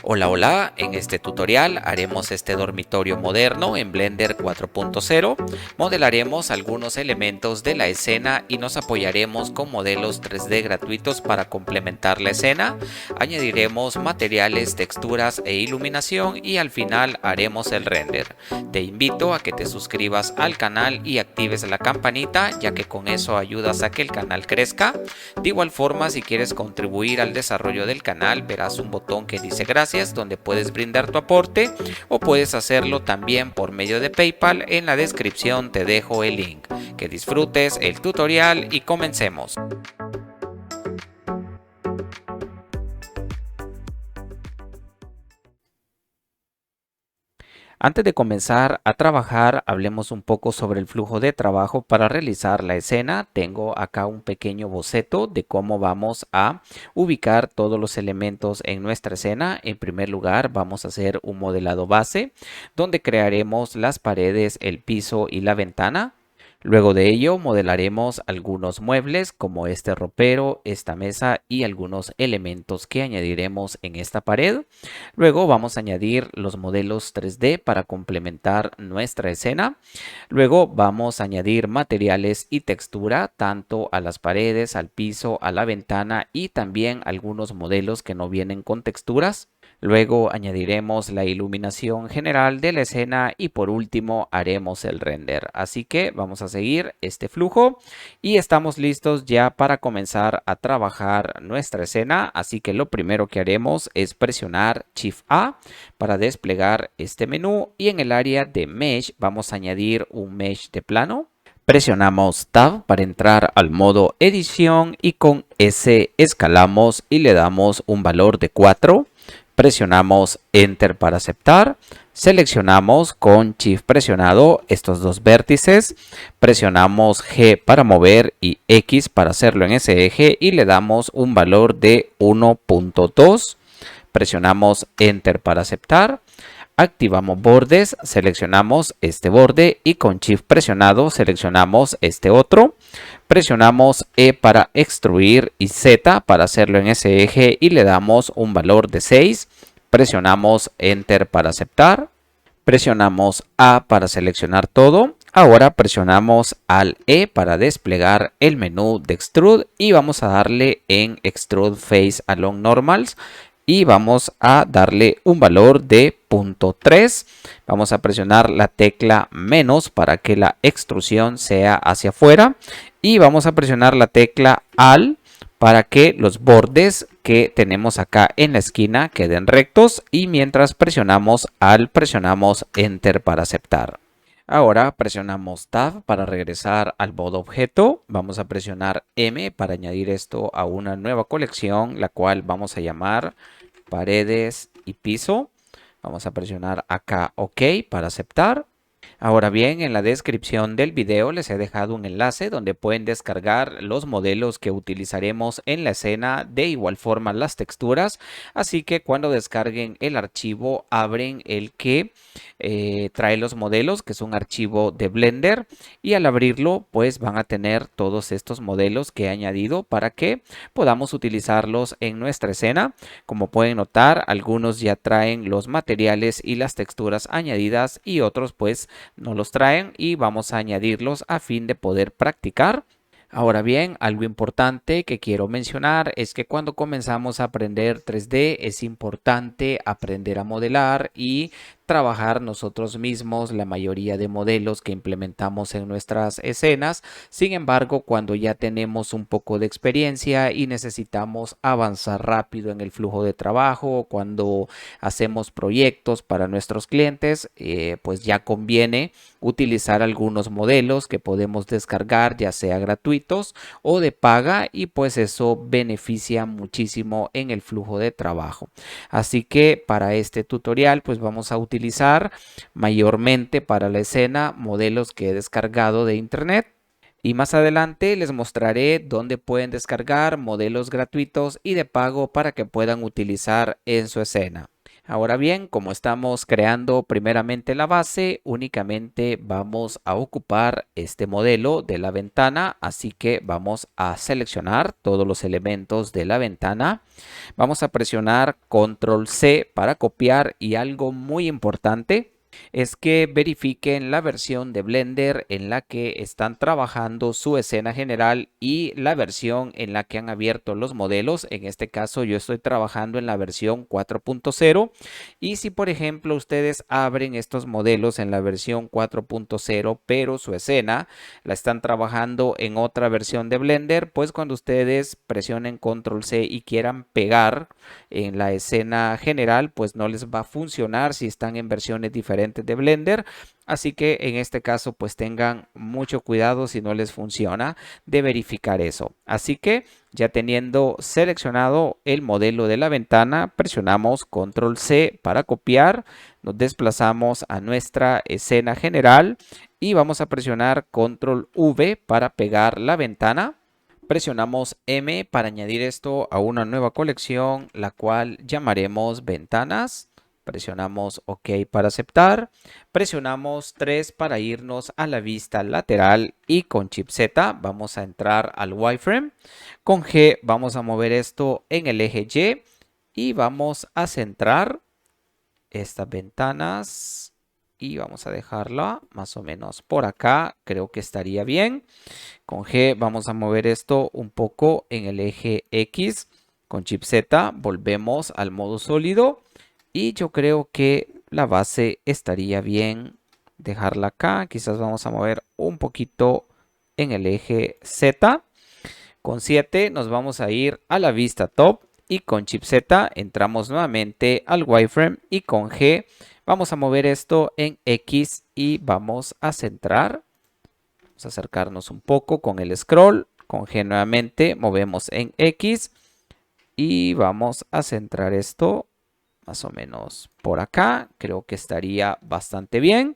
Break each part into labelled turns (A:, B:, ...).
A: Hola, hola, en este tutorial haremos este dormitorio moderno en Blender 4.0. Modelaremos algunos elementos de la escena y nos apoyaremos con modelos 3D gratuitos para complementar la escena. Añadiremos materiales, texturas e iluminación y al final haremos el render. Te invito a que te suscribas al canal y actives la campanita, ya que con eso ayudas a que el canal crezca. De igual forma, si quieres contribuir al desarrollo del canal, verás un botón que dice gracias, donde puedes brindar tu aporte, o puedes hacerlo también por medio de PayPal. En la descripción te dejo el link. Que disfrutes el tutorial y comencemos. Antes de comenzar a trabajar, hablemos un poco sobre el flujo de trabajo para realizar la escena. Tengo acá un pequeño boceto de cómo vamos a ubicar todos los elementos en nuestra escena. En primer lugar, vamos a hacer un modelado base, donde crearemos las paredes, el piso y la ventana. Luego de ello modelaremos algunos muebles como este ropero, esta mesa y algunos elementos que añadiremos en esta pared. Luego vamos a añadir los modelos 3D para complementar nuestra escena. Luego vamos a añadir materiales y textura tanto a las paredes, al piso, a la ventana y también algunos modelos que no vienen con texturas. Luego añadiremos la iluminación general de la escena y por último haremos el render. Así que vamos a seguir este flujo y estamos listos ya para comenzar a trabajar nuestra escena. Así que lo primero que haremos es presionar Shift A para desplegar este menú y en el área de Mesh vamos a añadir un Mesh de plano. Presionamos Tab para entrar al modo edición y con S escalamos y le damos un valor de 4. Presionamos Enter para aceptar, seleccionamos con Shift presionado estos dos vértices, presionamos G para mover y X para hacerlo en ese eje y le damos un valor de 1.2, presionamos Enter para aceptar, activamos bordes, seleccionamos este borde y con Shift presionado seleccionamos este otro. Presionamos E para extruir y Z para hacerlo en ese eje y le damos un valor de 6. Presionamos Enter para aceptar. Presionamos A para seleccionar todo. Ahora presionamos Alt E para desplegar el menú de Extrude y vamos a darle en Extrude Face Along Normals. Y vamos a darle un valor de 0.3. Vamos a presionar la tecla menos para que la extrusión sea hacia afuera. Y vamos a presionar la tecla Alt para que los bordes que tenemos acá en la esquina queden rectos. Y mientras presionamos Alt, presionamos Enter para aceptar. Ahora presionamos Tab para regresar al modo objeto. Vamos a presionar M para añadir esto a una nueva colección, la cual vamos a llamar paredes y piso. Vamos a presionar acá OK para aceptar. Ahora bien, en la descripción del video les he dejado un enlace donde pueden descargar los modelos que utilizaremos en la escena, de igual forma las texturas, así que cuando descarguen el archivo abren el que trae los modelos, que es un archivo de Blender, y al abrirlo pues van a tener todos estos modelos que he añadido para que podamos utilizarlos en nuestra escena. Como pueden notar, algunos ya traen los materiales y las texturas añadidas y otros pues no los traen y vamos a añadirlos a fin de poder practicar. Ahora bien, algo importante que quiero mencionar es que cuando comenzamos a aprender 3D es importante aprender a modelar y trabajar nosotros mismos la mayoría de modelos que implementamos en nuestras escenas. Sin embargo, cuando ya tenemos un poco de experiencia y necesitamos avanzar rápido en el flujo de trabajo, cuando hacemos proyectos para nuestros clientes, pues ya conviene utilizar algunos modelos que podemos descargar, ya sea gratuitos o de paga, y pues eso beneficia muchísimo en el flujo de trabajo. Así que para este tutorial pues vamos a utilizar mayormente para la escena modelos que he descargado de internet. Y más adelante les mostraré dónde pueden descargar modelos gratuitos y de pago para que puedan utilizar en su escena. Ahora bien, como estamos creando primeramente la base, únicamente vamos a ocupar este modelo de la ventana, así que vamos a seleccionar todos los elementos de la ventana. Vamos a presionar Control C para copiar y algo muy importante es que verifiquen la versión de Blender en la que están trabajando su escena general y la versión en la que han abierto los modelos. En este caso yo estoy trabajando en la versión 4.0 y si por ejemplo ustedes abren estos modelos en la versión 4.0 pero su escena la están trabajando en otra versión de Blender, pues cuando ustedes presionen Control C y quieran pegar en la escena general, pues no les va a funcionar si están en versiones diferentes de Blender. Así que en este caso pues tengan mucho cuidado si no les funciona de verificar eso. Así que ya teniendo seleccionado el modelo de la ventana, presionamos Control C para copiar, nos desplazamos a nuestra escena general y vamos a presionar Control V para pegar la ventana. Presionamos M para añadir esto a una nueva colección, la cual llamaremos ventanas. Presionamos OK para aceptar. Presionamos 3 para irnos a la vista lateral y con Shift Z vamos a entrar al wireframe. Con G vamos a mover esto en el eje Y y vamos a centrar estas ventanas y vamos a dejarla más o menos por acá. Creo que estaría bien. Con G vamos a mover esto un poco en el eje X. Con Shift Z volvemos al modo sólido. Y yo creo que la base estaría bien dejarla acá. Quizás vamos a mover un poquito en el eje Z. Con 7 nos vamos a ir a la vista top. Y con Shift Z entramos nuevamente al wireframe. Y con G vamos a mover esto en X y vamos a centrar. Vamos a acercarnos un poco con el scroll. Con G nuevamente movemos en X. Y vamos a centrar esto más o menos por acá. Creo que estaría bastante bien.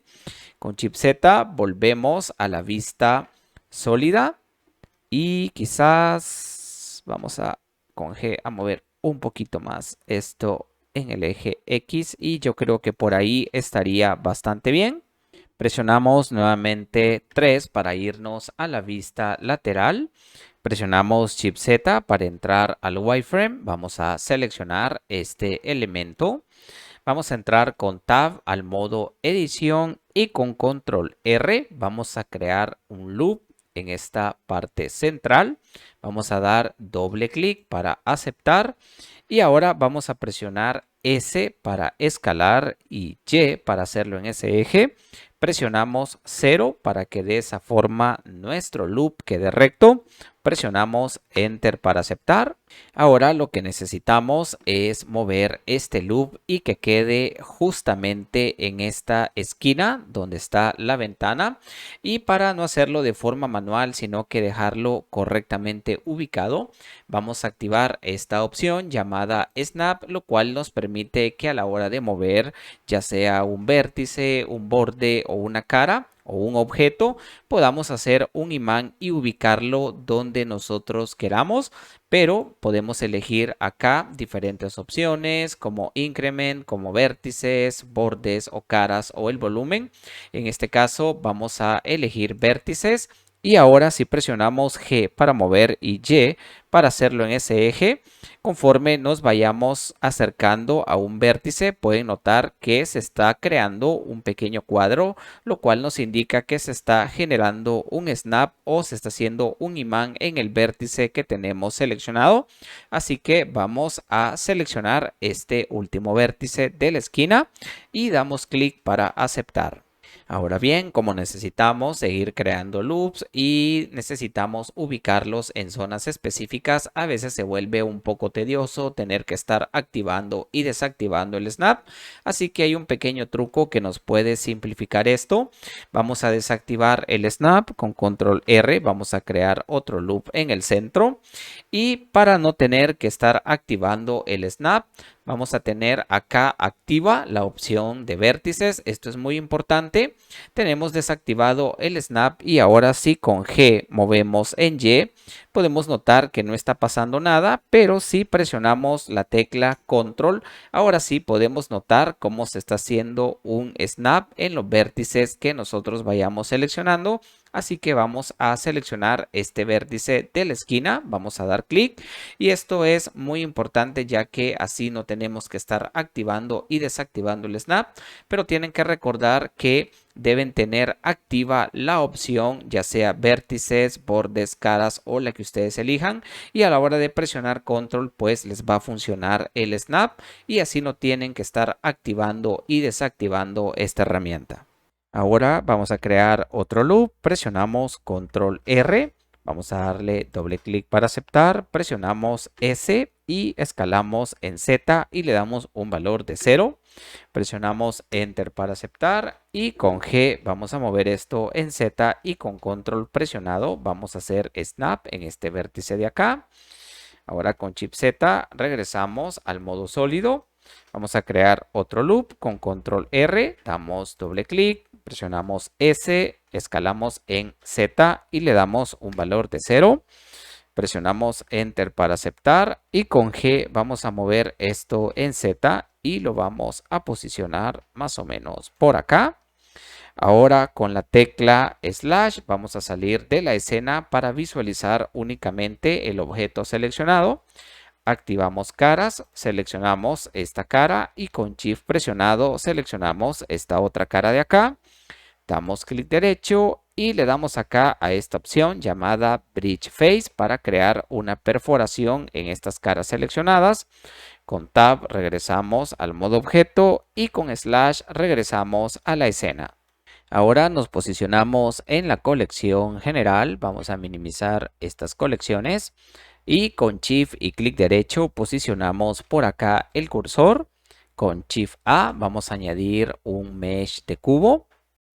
A: Con Shift Z volvemos a la vista sólida. Y quizás vamos a con G a mover un poquito más esto en el eje X. Y yo creo que por ahí estaría bastante bien. Presionamos nuevamente 3 para irnos a la vista lateral. Presionamos Shift Z para entrar al wireframe. Vamos a seleccionar este elemento. Vamos a entrar con Tab al modo edición y con Control R vamos a crear un loop en esta parte central. Vamos a dar doble clic para aceptar y ahora vamos a presionar S para escalar y Y para hacerlo en ese eje. Presionamos 0 para que de esa forma nuestro loop quede recto. Presionamos Enter para aceptar. Ahora lo que necesitamos es mover este loop y que quede justamente en esta esquina donde está la ventana. Y para no hacerlo de forma manual, sino que dejarlo correctamente ubicado, vamos a activar esta opción llamada Snap, lo cual nos permite que a la hora de mover, ya sea un vértice, un borde o una cara, o un objeto, podamos hacer un imán y ubicarlo donde nosotros queramos, pero podemos elegir acá diferentes opciones como increment, como vértices, bordes o caras o el volumen. En este caso vamos a elegir vértices y ahora si presionamos G para mover y Y para hacerlo en ese eje, conforme nos vayamos acercando a un vértice, pueden notar que se está creando un pequeño cuadro, lo cual nos indica que se está generando un snap o se está haciendo un imán en el vértice que tenemos seleccionado. Así que vamos a seleccionar este último vértice de la esquina y damos clic para aceptar. Ahora bien, como necesitamos seguir creando loops y necesitamos ubicarlos en zonas específicas, a veces se vuelve un poco tedioso tener que estar activando y desactivando el snap. Así que hay un pequeño truco que nos puede simplificar esto. Vamos a desactivar el snap con Control R. Vamos a crear otro loop en el centro. Y para no tener que estar activando el snap, vamos a tener acá activa la opción de vértices. Esto es muy importante tenemos desactivado el snap y ahora si con G movemos en Y, podemos notar que no está pasando nada, pero si presionamos la tecla control, ahora sí podemos notar cómo se está haciendo un snap en los vértices que nosotros vayamos seleccionando. Así que vamos a seleccionar este vértice de la esquina, vamos a dar clic y esto es muy importante ya que así no tenemos que estar activando y desactivando el snap, pero tienen que recordar que deben tener activa la opción ya sea vértices, bordes, caras o la que ustedes elijan y a la hora de presionar control pues les va a funcionar el snap y así no tienen que estar activando y desactivando esta herramienta. Ahora vamos a crear otro loop, presionamos control R, vamos a darle doble clic para aceptar, presionamos S y escalamos en Z y le damos un valor de 0. Presionamos Enter para aceptar y con G vamos a mover esto en Z y con control presionado vamos a hacer snap en este vértice de acá. Ahora con Shift Z regresamos al modo sólido. Vamos a crear otro loop con control R, damos doble clic, presionamos S, escalamos en Z y le damos un valor de 0. Presionamos Enter para aceptar y con G vamos a mover esto en Z y lo vamos a posicionar más o menos por acá. Ahora con la tecla slash vamos a salir de la escena para visualizar únicamente el objeto seleccionado. Activamos caras, seleccionamos esta cara y con Shift presionado seleccionamos esta otra cara de acá. Damos clic derecho y le damos acá a esta opción llamada Bridge Face para crear una perforación en estas caras seleccionadas. Con Tab regresamos al modo objeto y con Slash regresamos a la escena. Ahora nos posicionamos en la colección general. Vamos a minimizar estas colecciones y con Shift y clic derecho posicionamos por acá el cursor. Con Shift A vamos a añadir un mesh de cubo.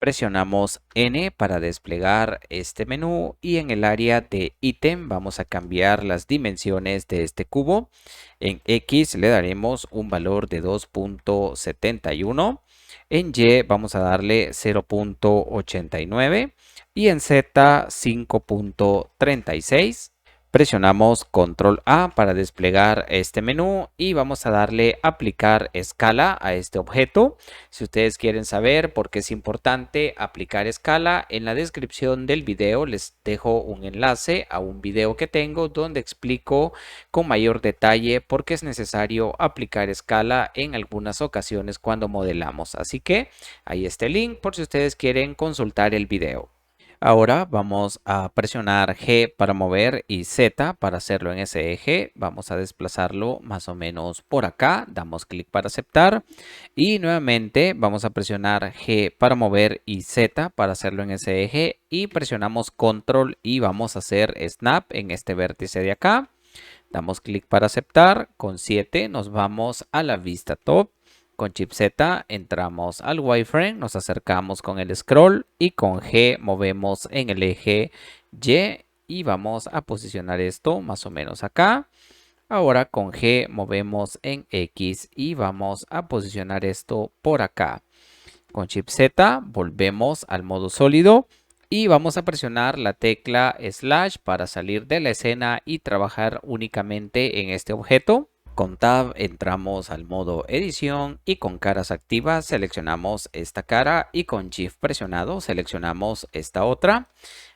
A: Presionamos N para desplegar este menú y en el área de ítem vamos a cambiar las dimensiones de este cubo. En X le daremos un valor de 2.71. En Y vamos a darle 0.89 y en Z 5.36. Presionamos control A para desplegar este menú y vamos a darle aplicar escala a este objeto. Si ustedes quieren saber por qué es importante aplicar escala, en la descripción del video les dejo un enlace a un video que tengo donde explico con mayor detalle por qué es necesario aplicar escala en algunas ocasiones cuando modelamos. Así que ahí está el link por si ustedes quieren consultar el video. Ahora vamos a presionar G para mover y Z para hacerlo en ese eje. Vamos a desplazarlo más o menos por acá. Damos clic para aceptar. Y nuevamente vamos a presionar G para mover y Z para hacerlo en ese eje. Y presionamos control y vamos a hacer snap en este vértice de acá. Damos clic para aceptar. Con 7 nos vamos a la vista top. Con Shift Z entramos al wireframe, nos acercamos con el scroll y con G movemos en el eje Y y vamos a posicionar esto más o menos acá. Ahora con G movemos en X y vamos a posicionar esto por acá. Con Shift Z volvemos al modo sólido y vamos a presionar la tecla slash para salir de la escena y trabajar únicamente en este objeto. Con Tab entramos al modo edición y con caras activas seleccionamos esta cara y con Shift presionado seleccionamos esta otra.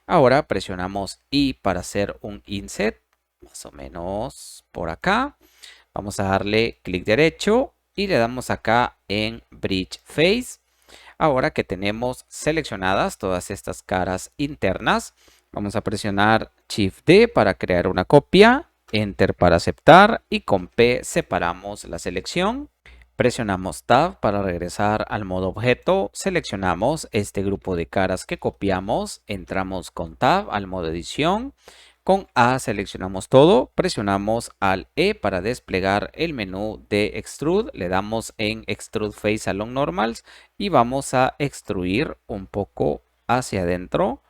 A: Ahora presionamos I para hacer un inset, más o menos por acá. Vamos a darle clic derecho y le damos acá en Bridge Face. Ahora que tenemos seleccionadas todas estas caras internas, vamos a presionar Shift D para crear una copia. Enter para aceptar y con P separamos la selección. Presionamos Tab para regresar al modo objeto. Seleccionamos este grupo de caras que copiamos. Entramos con Tab al modo edición. Con A seleccionamos todo. Presionamos al E para desplegar el menú de Extrude. Le damos en Extrude Face Along Normals y vamos a extruir un poco hacia adentro.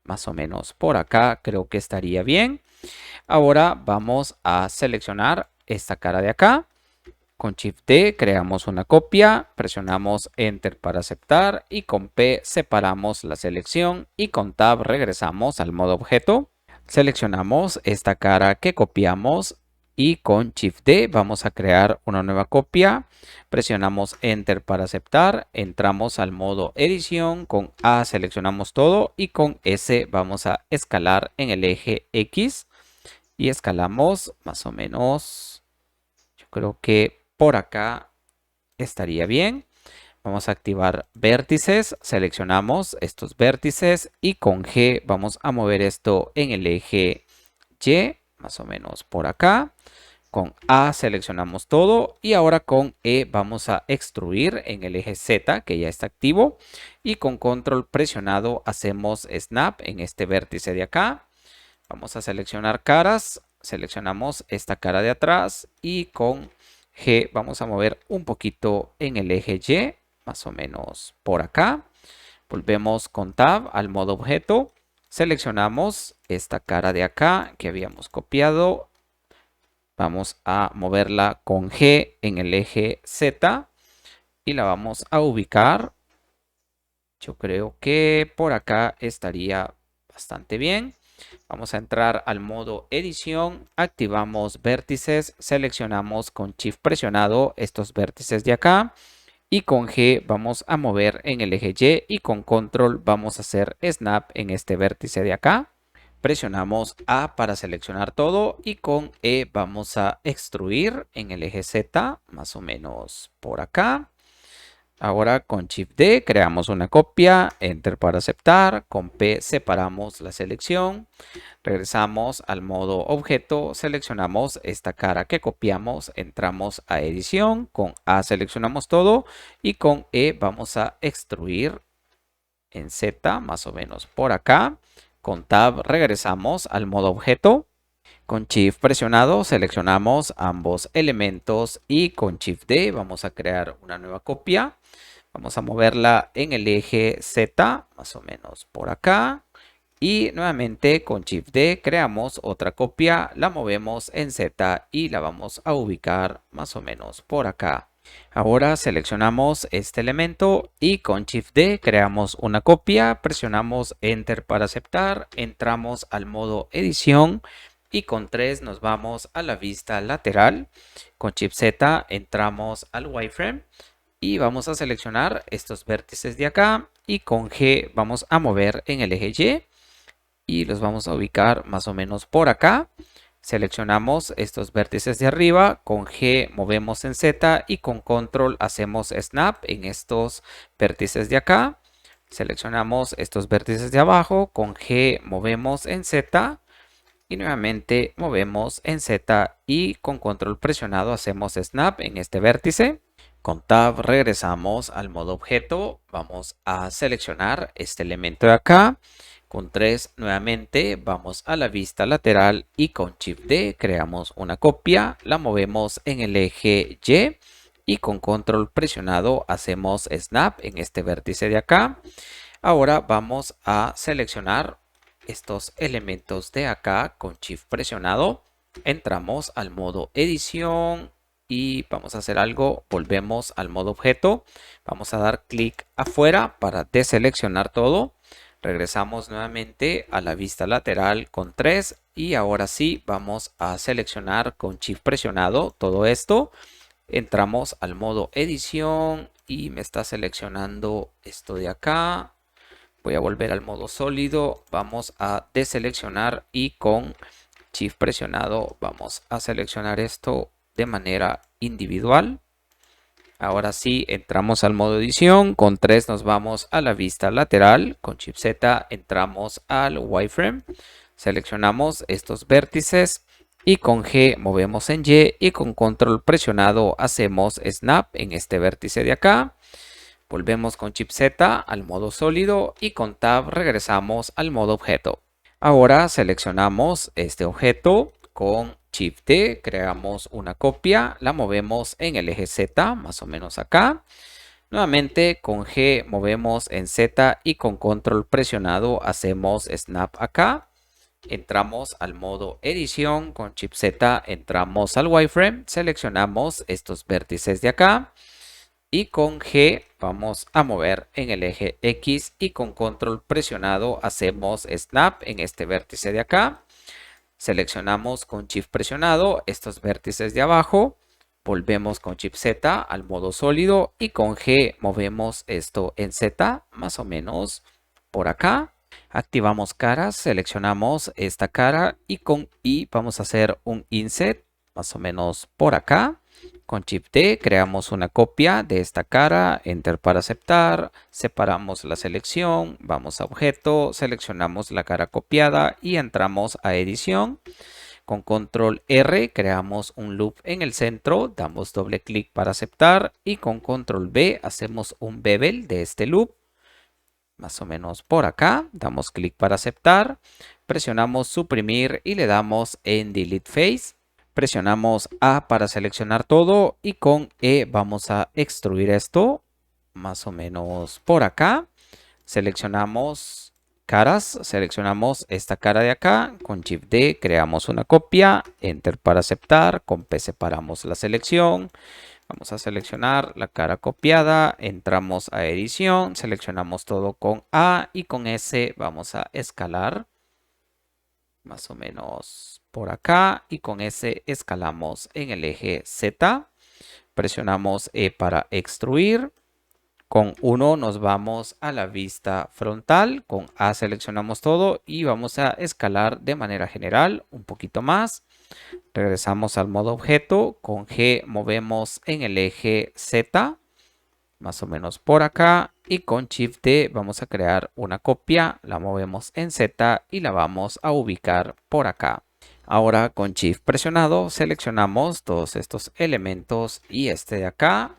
A: Más o menos por acá creo que estaría bien. Ahora vamos a seleccionar esta cara de acá. Con Shift D creamos una copia, presionamos Enter para aceptar y con P separamos la selección y con Tab regresamos al modo objeto. Seleccionamos esta cara que copiamos y con Shift D vamos a crear una nueva copia. Presionamos Enter para aceptar, entramos al modo edición, con A seleccionamos todo y con S vamos a escalar en el eje X y escalamos más o menos, yo creo que por acá estaría bien. Vamos a activar vértices, seleccionamos estos vértices y con G vamos a mover esto en el eje Y, más o menos por acá. Con A seleccionamos todo y ahora con E vamos a extruir en el eje Z que ya está activo y con control presionado hacemos snap en este vértice de acá. Vamos a seleccionar caras, seleccionamos esta cara de atrás y con G vamos a mover un poquito en el eje Y, más o menos por acá. Volvemos con Tab al modo objeto, seleccionamos esta cara de acá que habíamos copiado. Vamos a moverla con G en el eje Z y la vamos a ubicar. Yo creo que por acá estaría bastante bien. Vamos a entrar al modo edición, activamos vértices, seleccionamos con Shift presionado estos vértices de acá y con G vamos a mover en el eje Y y con control vamos a hacer snap en este vértice de acá. Presionamos A para seleccionar todo y con E vamos a extruir en el eje Z, más o menos por acá. Ahora con Shift D creamos una copia, Enter para aceptar, con P separamos la selección, regresamos al modo objeto, seleccionamos esta cara que copiamos, entramos a edición, con A seleccionamos todo y con E vamos a extruir en Z, más o menos por acá. Con Tab regresamos al modo objeto. Con Shift presionado seleccionamos ambos elementos y con Shift D vamos a crear una nueva copia. Vamos a moverla en el eje Z, más o menos por acá. Y nuevamente con Shift D creamos otra copia, la movemos en Z y la vamos a ubicar más o menos por acá. Ahora seleccionamos este elemento y con Shift D creamos una copia, presionamos Enter para aceptar, entramos al modo edición y con 3 nos vamos a la vista lateral. Con Shift Z entramos al wireframe y vamos a seleccionar estos vértices de acá y con G vamos a mover en el eje Y los vamos a ubicar más o menos por acá. Seleccionamos estos vértices de arriba, con G movemos en Z y con control hacemos snap en estos vértices de acá. Seleccionamos estos vértices de abajo, con G movemos en Z y nuevamente movemos en Z y con control presionado hacemos snap en este vértice. Con Tab regresamos al modo objeto, vamos a seleccionar este elemento de acá. Con 3 nuevamente vamos a la vista lateral y con Shift D creamos una copia, la movemos en el eje y con control presionado hacemos snap en este vértice de acá. Ahora vamos a seleccionar estos elementos de acá con Shift presionado. Entramos al modo edición y vamos a hacer algo, volvemos al modo objeto. Vamos a dar clic afuera para deseleccionar todo. Regresamos nuevamente a la vista lateral con 3 y ahora sí vamos a seleccionar con Shift presionado todo esto. Entramos al modo edición y me está seleccionando esto de acá. Voy a volver al modo sólido, vamos a deseleccionar y con Shift presionado vamos a seleccionar esto de manera individual. Ahora sí, entramos al modo edición, con 3 nos vamos a la vista lateral, con Shift Z entramos al wireframe, seleccionamos estos vértices y con G movemos en Y con control presionado hacemos snap en este vértice de acá. Volvemos con Shift Z al modo sólido y con Tab regresamos al modo objeto. Ahora seleccionamos este objeto con Shift D, creamos una copia, la movemos en el eje Z, más o menos acá. Nuevamente con G movemos en Z y con control presionado hacemos snap acá. entramos al modo edición, con Shift Z entramos al wireframe, seleccionamos estos vértices de acá y con G vamos a mover en el eje X y con control presionado hacemos snap en este vértice de acá. Seleccionamos con Shift presionado estos vértices de abajo, volvemos con Shift Z al modo sólido y con G movemos esto en Z, más o menos por acá. Activamos caras, seleccionamos esta cara y con I vamos a hacer un inset, más o menos por acá. Con Shift D creamos una copia de esta cara, Enter para aceptar, separamos la selección, vamos a objeto, seleccionamos la cara copiada y entramos a edición. Con control R creamos un loop en el centro, damos doble clic para aceptar y con control V hacemos un bevel de este loop, más o menos por acá, damos clic para aceptar, presionamos suprimir y le damos en delete face. Presionamos A para seleccionar todo y con E vamos a extruir esto más o menos por acá. Seleccionamos caras, seleccionamos esta cara de acá, con Shift D creamos una copia, Enter para aceptar, con P separamos la selección. Vamos a seleccionar la cara copiada, entramos a edición, seleccionamos todo con A y con S vamos a escalar más o menos por acá y con ese escalamos en el eje Z. Presionamos E para extruir. Con 1 nos vamos a la vista frontal. Con A seleccionamos todo y vamos a escalar de manera general un poquito más. Regresamos al modo objeto. Con G movemos en el eje Z, más o menos por acá. Y con Shift D vamos a crear una copia, la movemos en Z y la vamos a ubicar por acá. Ahora con Shift presionado seleccionamos todos estos elementos y este de acá.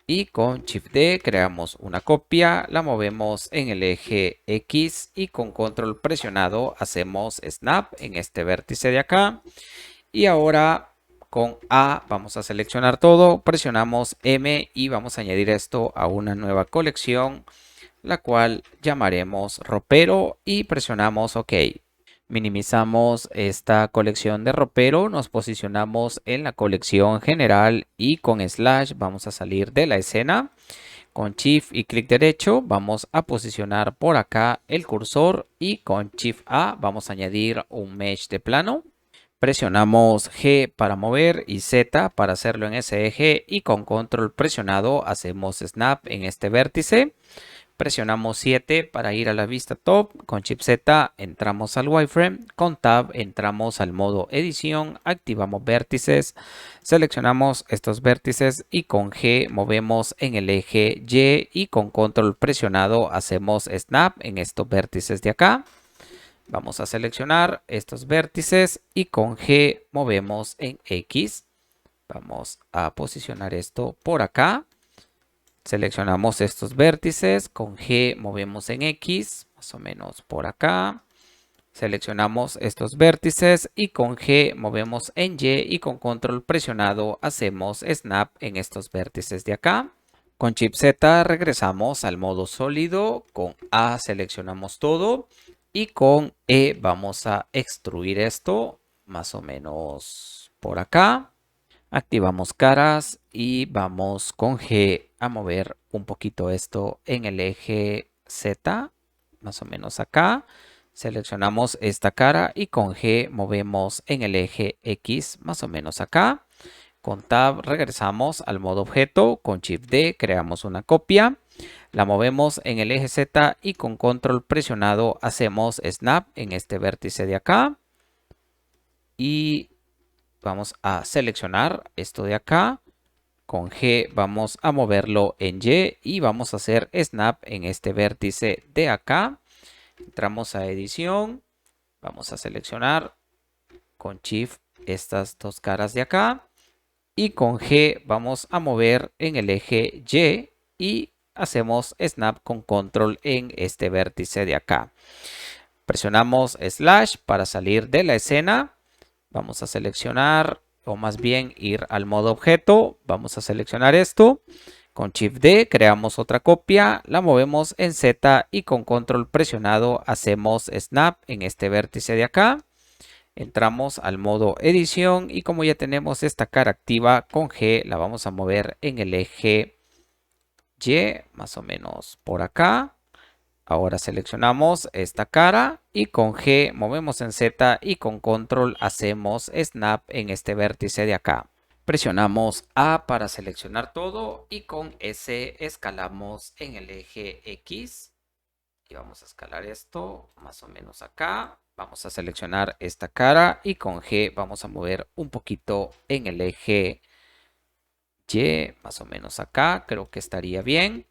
A: Y con Shift D creamos una copia, la movemos en el eje X y con control presionado hacemos snap en este vértice de acá. Y ahora con A vamos a seleccionar todo, presionamos M y vamos a añadir esto a una nueva colección, la cual llamaremos ropero y presionamos OK. Minimizamos esta colección de ropero, nos posicionamos en la colección general y con slash vamos a salir de la escena. Con Shift y clic derecho vamos a posicionar por acá el cursor y con Shift A vamos a añadir un mesh de plano. Presionamos G para mover y Z para hacerlo en ese eje y con control presionado hacemos snap en este vértice. Presionamos 7 para ir a la vista top, con Shift Z entramos al wireframe, con Tab entramos al modo edición, activamos vértices, seleccionamos estos vértices y con G movemos en el eje Y y con control presionado hacemos snap en estos vértices de acá. Vamos a seleccionar estos vértices y con G movemos en X. Vamos a posicionar esto por acá. Seleccionamos estos vértices, con G movemos en X, más o menos por acá. Seleccionamos estos vértices y con G movemos en Y y con control presionado hacemos snap en estos vértices de acá. Con Shift Z regresamos al modo sólido, con A seleccionamos todo y con E vamos a extruir esto más o menos por acá. Activamos caras y vamos con G a mover un poquito esto en el eje Z, más o menos acá. Seleccionamos esta cara y con G movemos en el eje X, más o menos acá. Con Tab regresamos al modo objeto, con Shift D creamos una copia. La movemos en el eje Z y con control presionado hacemos snap en este vértice de acá. Y vamos a seleccionar esto de acá. Con G vamos a moverlo en Y y vamos a hacer snap en este vértice de acá. Entramos a edición. Vamos a seleccionar con Shift estas dos caras de acá. Y con G vamos a mover en el eje Y y hacemos snap con control en este vértice de acá. Presionamos slash para salir de la escena. Vamos a seleccionar, o más bien ir al modo objeto. Vamos a seleccionar esto. Con Shift D creamos otra copia, la movemos en Z y con control presionado hacemos snap en este vértice de acá. Entramos al modo edición y como ya tenemos esta cara activa, con G la vamos a mover en el eje Y, más o menos por acá. Ahora seleccionamos esta cara y con G movemos en Z y con control hacemos snap en este vértice de acá. Presionamos A para seleccionar todo y con S escalamos en el eje X. Y vamos a escalar esto más o menos acá. Vamos a seleccionar esta cara y con G vamos a mover un poquito en el eje Y, más o menos acá. Creo que estaría bien.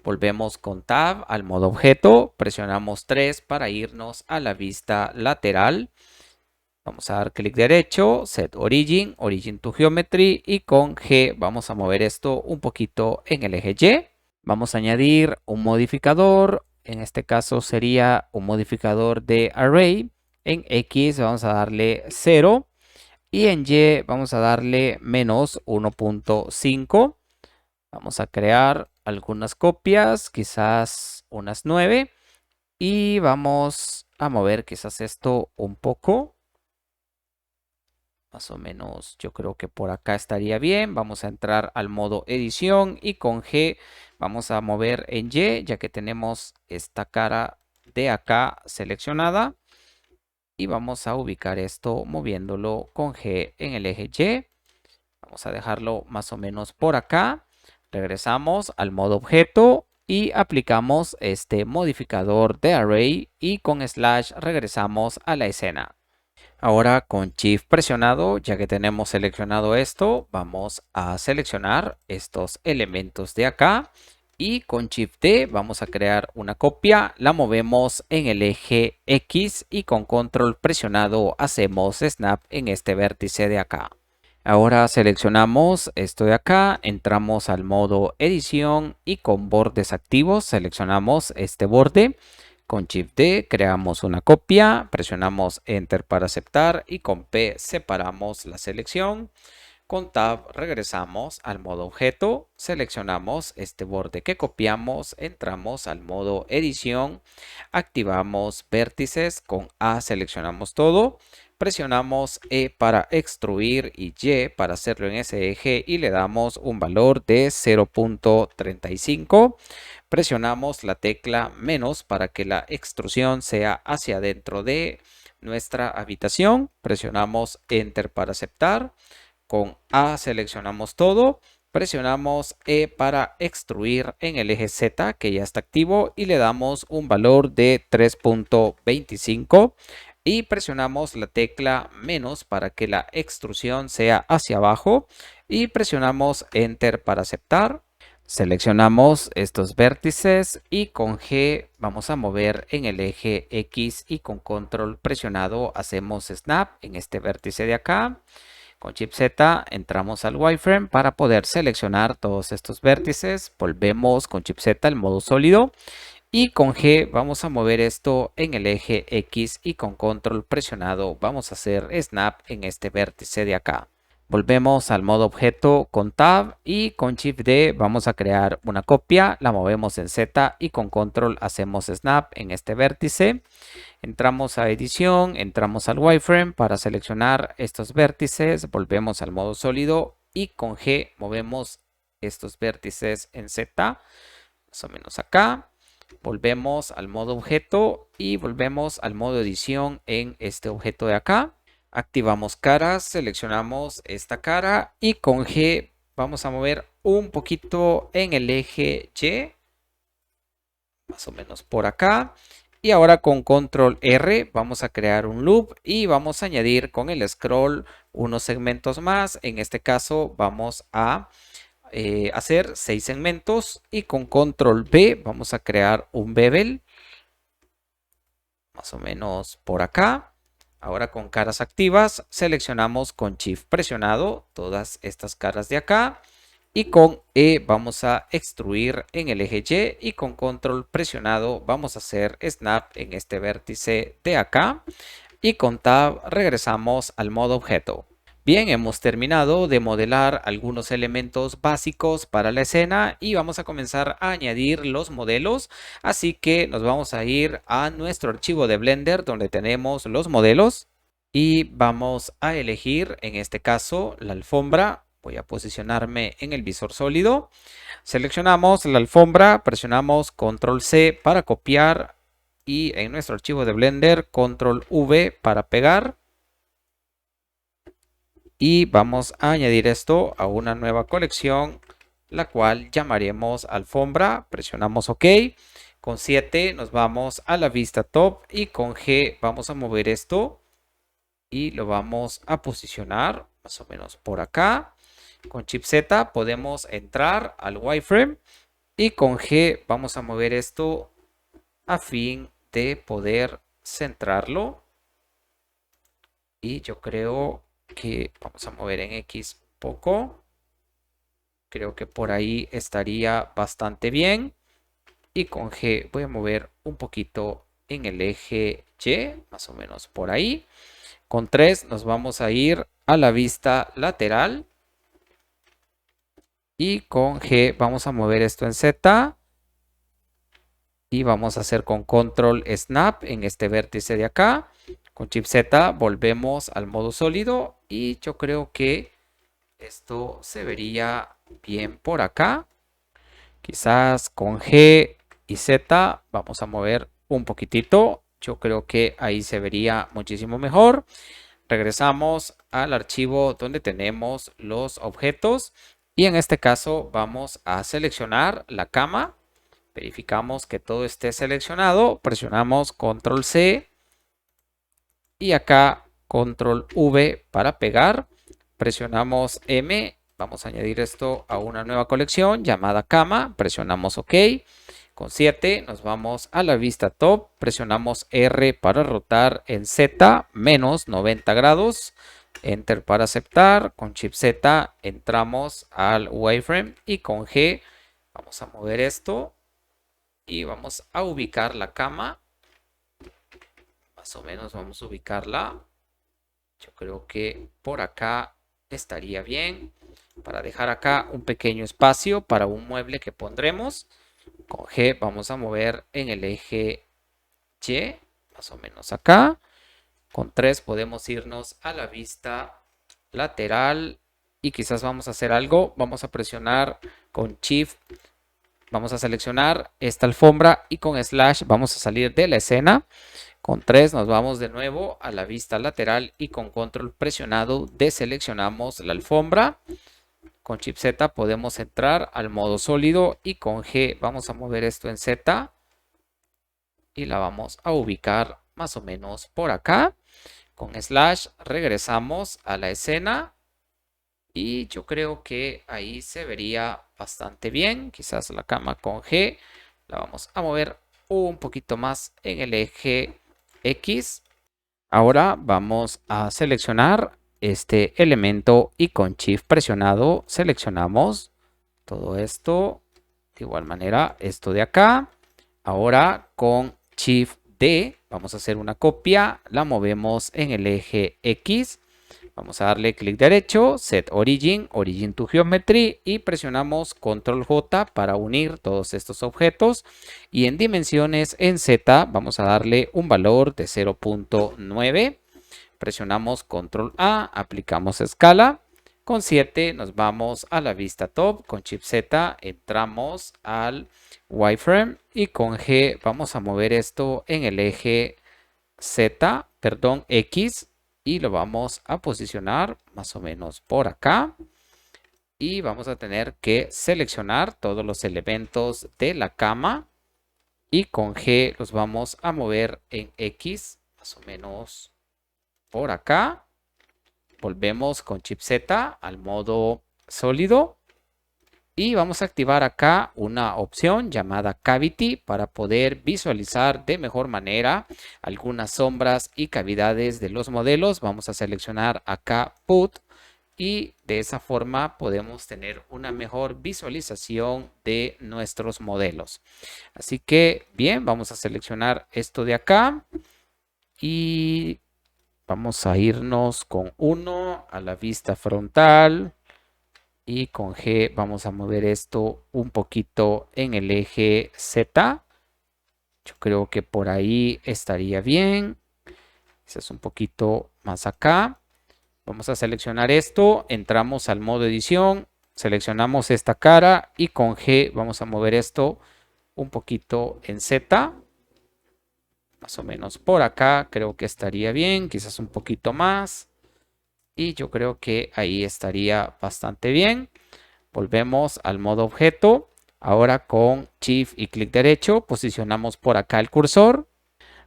A: Volvemos con Tab al modo objeto. Presionamos 3 para irnos a la vista lateral. Vamos a dar clic derecho, Set Origin, Origin to Geometry y con G vamos a mover esto un poquito en el eje Y. Vamos a añadir un modificador, en este caso sería un modificador de Array. En X vamos a darle 0 y en Y vamos a darle menos 1.5. Vamos a crear algunas copias, quizás unas 9 y vamos a mover quizás esto un poco. Más o menos yo creo que por acá estaría bien. Vamos a entrar al modo edición y con G vamos a mover en Y, ya que tenemos esta cara de acá seleccionada. Y vamos a ubicar esto moviéndolo con G en el eje Y. Vamos a dejarlo más o menos por acá. Regresamos al modo objeto y aplicamos este modificador de array y con slash regresamos a la escena. Ahora con Shift presionado, ya que tenemos seleccionado esto, vamos a seleccionar estos elementos de acá y con Shift D vamos a crear una copia, la movemos en el eje X y con control presionado hacemos snap en este vértice de acá. Ahora seleccionamos esto de acá, entramos al modo edición y con bordes activos seleccionamos este borde. Con Shift D creamos una copia, presionamos Enter para aceptar y con P separamos la selección. Con Tab regresamos al modo objeto, seleccionamos este borde que copiamos, entramos al modo edición, activamos vértices, con A seleccionamos todo, presionamos E para extruir y Y para hacerlo en ese eje y le damos un valor de 0.35. Presionamos la tecla menos para que la extrusión sea hacia adentro de nuestra habitación. Presionamos Enter para aceptar. Con A seleccionamos todo. Presionamos E para extruir en el eje Z que ya está activo y le damos un valor de 3.25 y presionamos la tecla menos para que la extrusión sea hacia abajo y presionamos Enter para aceptar. Seleccionamos estos vértices y con G vamos a mover en el eje X y con control presionado hacemos snap en este vértice de acá. Con Shift Z entramos al wireframe para poder seleccionar todos estos vértices. Volvemos con Shift Z al modo sólido y con G vamos a mover esto en el eje X y con control presionado vamos a hacer snap en este vértice de acá. Volvemos al modo objeto con Tab y con Shift D vamos a crear una copia, la movemos en Z y con control hacemos snap en este vértice. Entramos a edición, entramos al wireframe para seleccionar estos vértices, volvemos al modo sólido y con G movemos estos vértices en Z, más o menos acá. Volvemos al modo objeto y volvemos al modo edición en este objeto de acá. Activamos caras, seleccionamos esta cara y con G vamos a mover un poquito en el eje Y, más o menos por acá. Y ahora con control R vamos a crear un loop y vamos a añadir con el scroll unos segmentos más. En este caso vamos a hacer 6 segmentos y con control V vamos a crear un bevel más o menos por acá. Ahora con caras activas seleccionamos con Shift presionado todas estas caras de acá y con E vamos a extruir en el eje Y y con control presionado vamos a hacer snap en este vértice de acá y con Tab regresamos al modo objeto. Bien, hemos terminado de modelar algunos elementos básicos para la escena y vamos a comenzar a añadir los modelos. Así que nos vamos a ir a nuestro archivo de Blender donde tenemos los modelos y vamos a elegir en este caso la alfombra. Voy a posicionarme en el visor sólido. Seleccionamos la alfombra, presionamos Control C para copiar y en nuestro archivo de Blender Control V para pegar. Y vamos a añadir esto a una nueva colección, la cual llamaremos alfombra. Presionamos OK. Con 7 nos vamos a la vista top y con G vamos a mover esto y lo vamos a posicionar más o menos por acá. Con Shift Z podemos entrar al wireframe y con G vamos a mover esto a fin de poder centrarlo. Y yo creo que vamos a mover en X un poco. Creo que por ahí estaría bastante bien. Y con G voy a mover un poquito en el eje Y, más o menos por ahí. Con 3 nos vamos a ir a la vista lateral. Y con G vamos a mover esto en Z. Y vamos a hacer con Control Snap en este vértice de acá. Con Shift Z volvemos al modo sólido. Y yo creo que esto se vería bien por acá. Quizás con G y Z vamos a mover un poquitito. Yo creo que ahí se vería muchísimo mejor. Regresamos al archivo donde tenemos los objetos. Y en este caso vamos a seleccionar la cama. Verificamos que todo esté seleccionado. Presionamos Control C. Y acá Control V para pegar. Presionamos M. Vamos a añadir esto a una nueva colección llamada cama. Presionamos OK. Con 7 nos vamos a la vista top. Presionamos R para rotar en Z menos 90 grados. Enter para aceptar. Con Shift Z entramos al wireframe. Y con G vamos a mover esto. Y vamos a ubicar la cama. Más o menos vamos a ubicarla. Yo creo que por acá estaría bien. Para dejar acá un pequeño espacio para un mueble que pondremos. Con G vamos a mover en el eje Y, más o menos acá. Con 3 podemos irnos a la vista lateral. Y quizás vamos a hacer algo. Vamos a presionar con Shift. Vamos a seleccionar esta alfombra y con Slash vamos a salir de la escena. Con 3 nos vamos de nuevo a la vista lateral y con Control presionado deseleccionamos la alfombra. Con Shift Z podemos entrar al modo sólido y con G vamos a mover esto en Z y la vamos a ubicar más o menos por acá. Con Slash regresamos a la escena y yo creo que ahí se vería bastante bien. Quizás la cama con G la vamos a mover un poquito más en el eje X. Ahora vamos a seleccionar este elemento y con Shift presionado seleccionamos todo esto. De igual manera esto de acá. Ahora con Shift D vamos a hacer una copia. La movemos en el eje X. Vamos a darle clic derecho, Set Origin, Origin to Geometry y presionamos Control J para unir todos estos objetos. Y en dimensiones en Z vamos a darle un valor de 0.9. Presionamos Control A, aplicamos escala. Con 7 nos vamos a la vista top. Con Shift Z entramos al wireframe y con G vamos a mover esto en el eje X. Y lo vamos a posicionar más o menos por acá. Y vamos a tener que seleccionar todos los elementos de la cama. Y con G los vamos a mover en X, más o menos por acá. Volvemos con Shift Z al modo sólido. Y vamos a activar acá una opción llamada Cavity para poder visualizar de mejor manera algunas sombras y cavidades de los modelos. Vamos a seleccionar acá Put y de esa forma podemos tener una mejor visualización de nuestros modelos. Así que bien, vamos a seleccionar esto de acá y vamos a irnos con 1 a la vista frontal. Y con G vamos a mover esto un poquito en el eje Z. Yo creo que por ahí estaría bien. Quizás un poquito más acá. Vamos a seleccionar esto, entramos al modo edición, seleccionamos esta cara y con G vamos a mover esto un poquito en Z. Más o menos por acá creo que estaría bien, quizás un poquito más. Y yo creo que ahí estaría bastante bien. Volvemos al modo objeto. Ahora con Shift y clic derecho posicionamos por acá el cursor.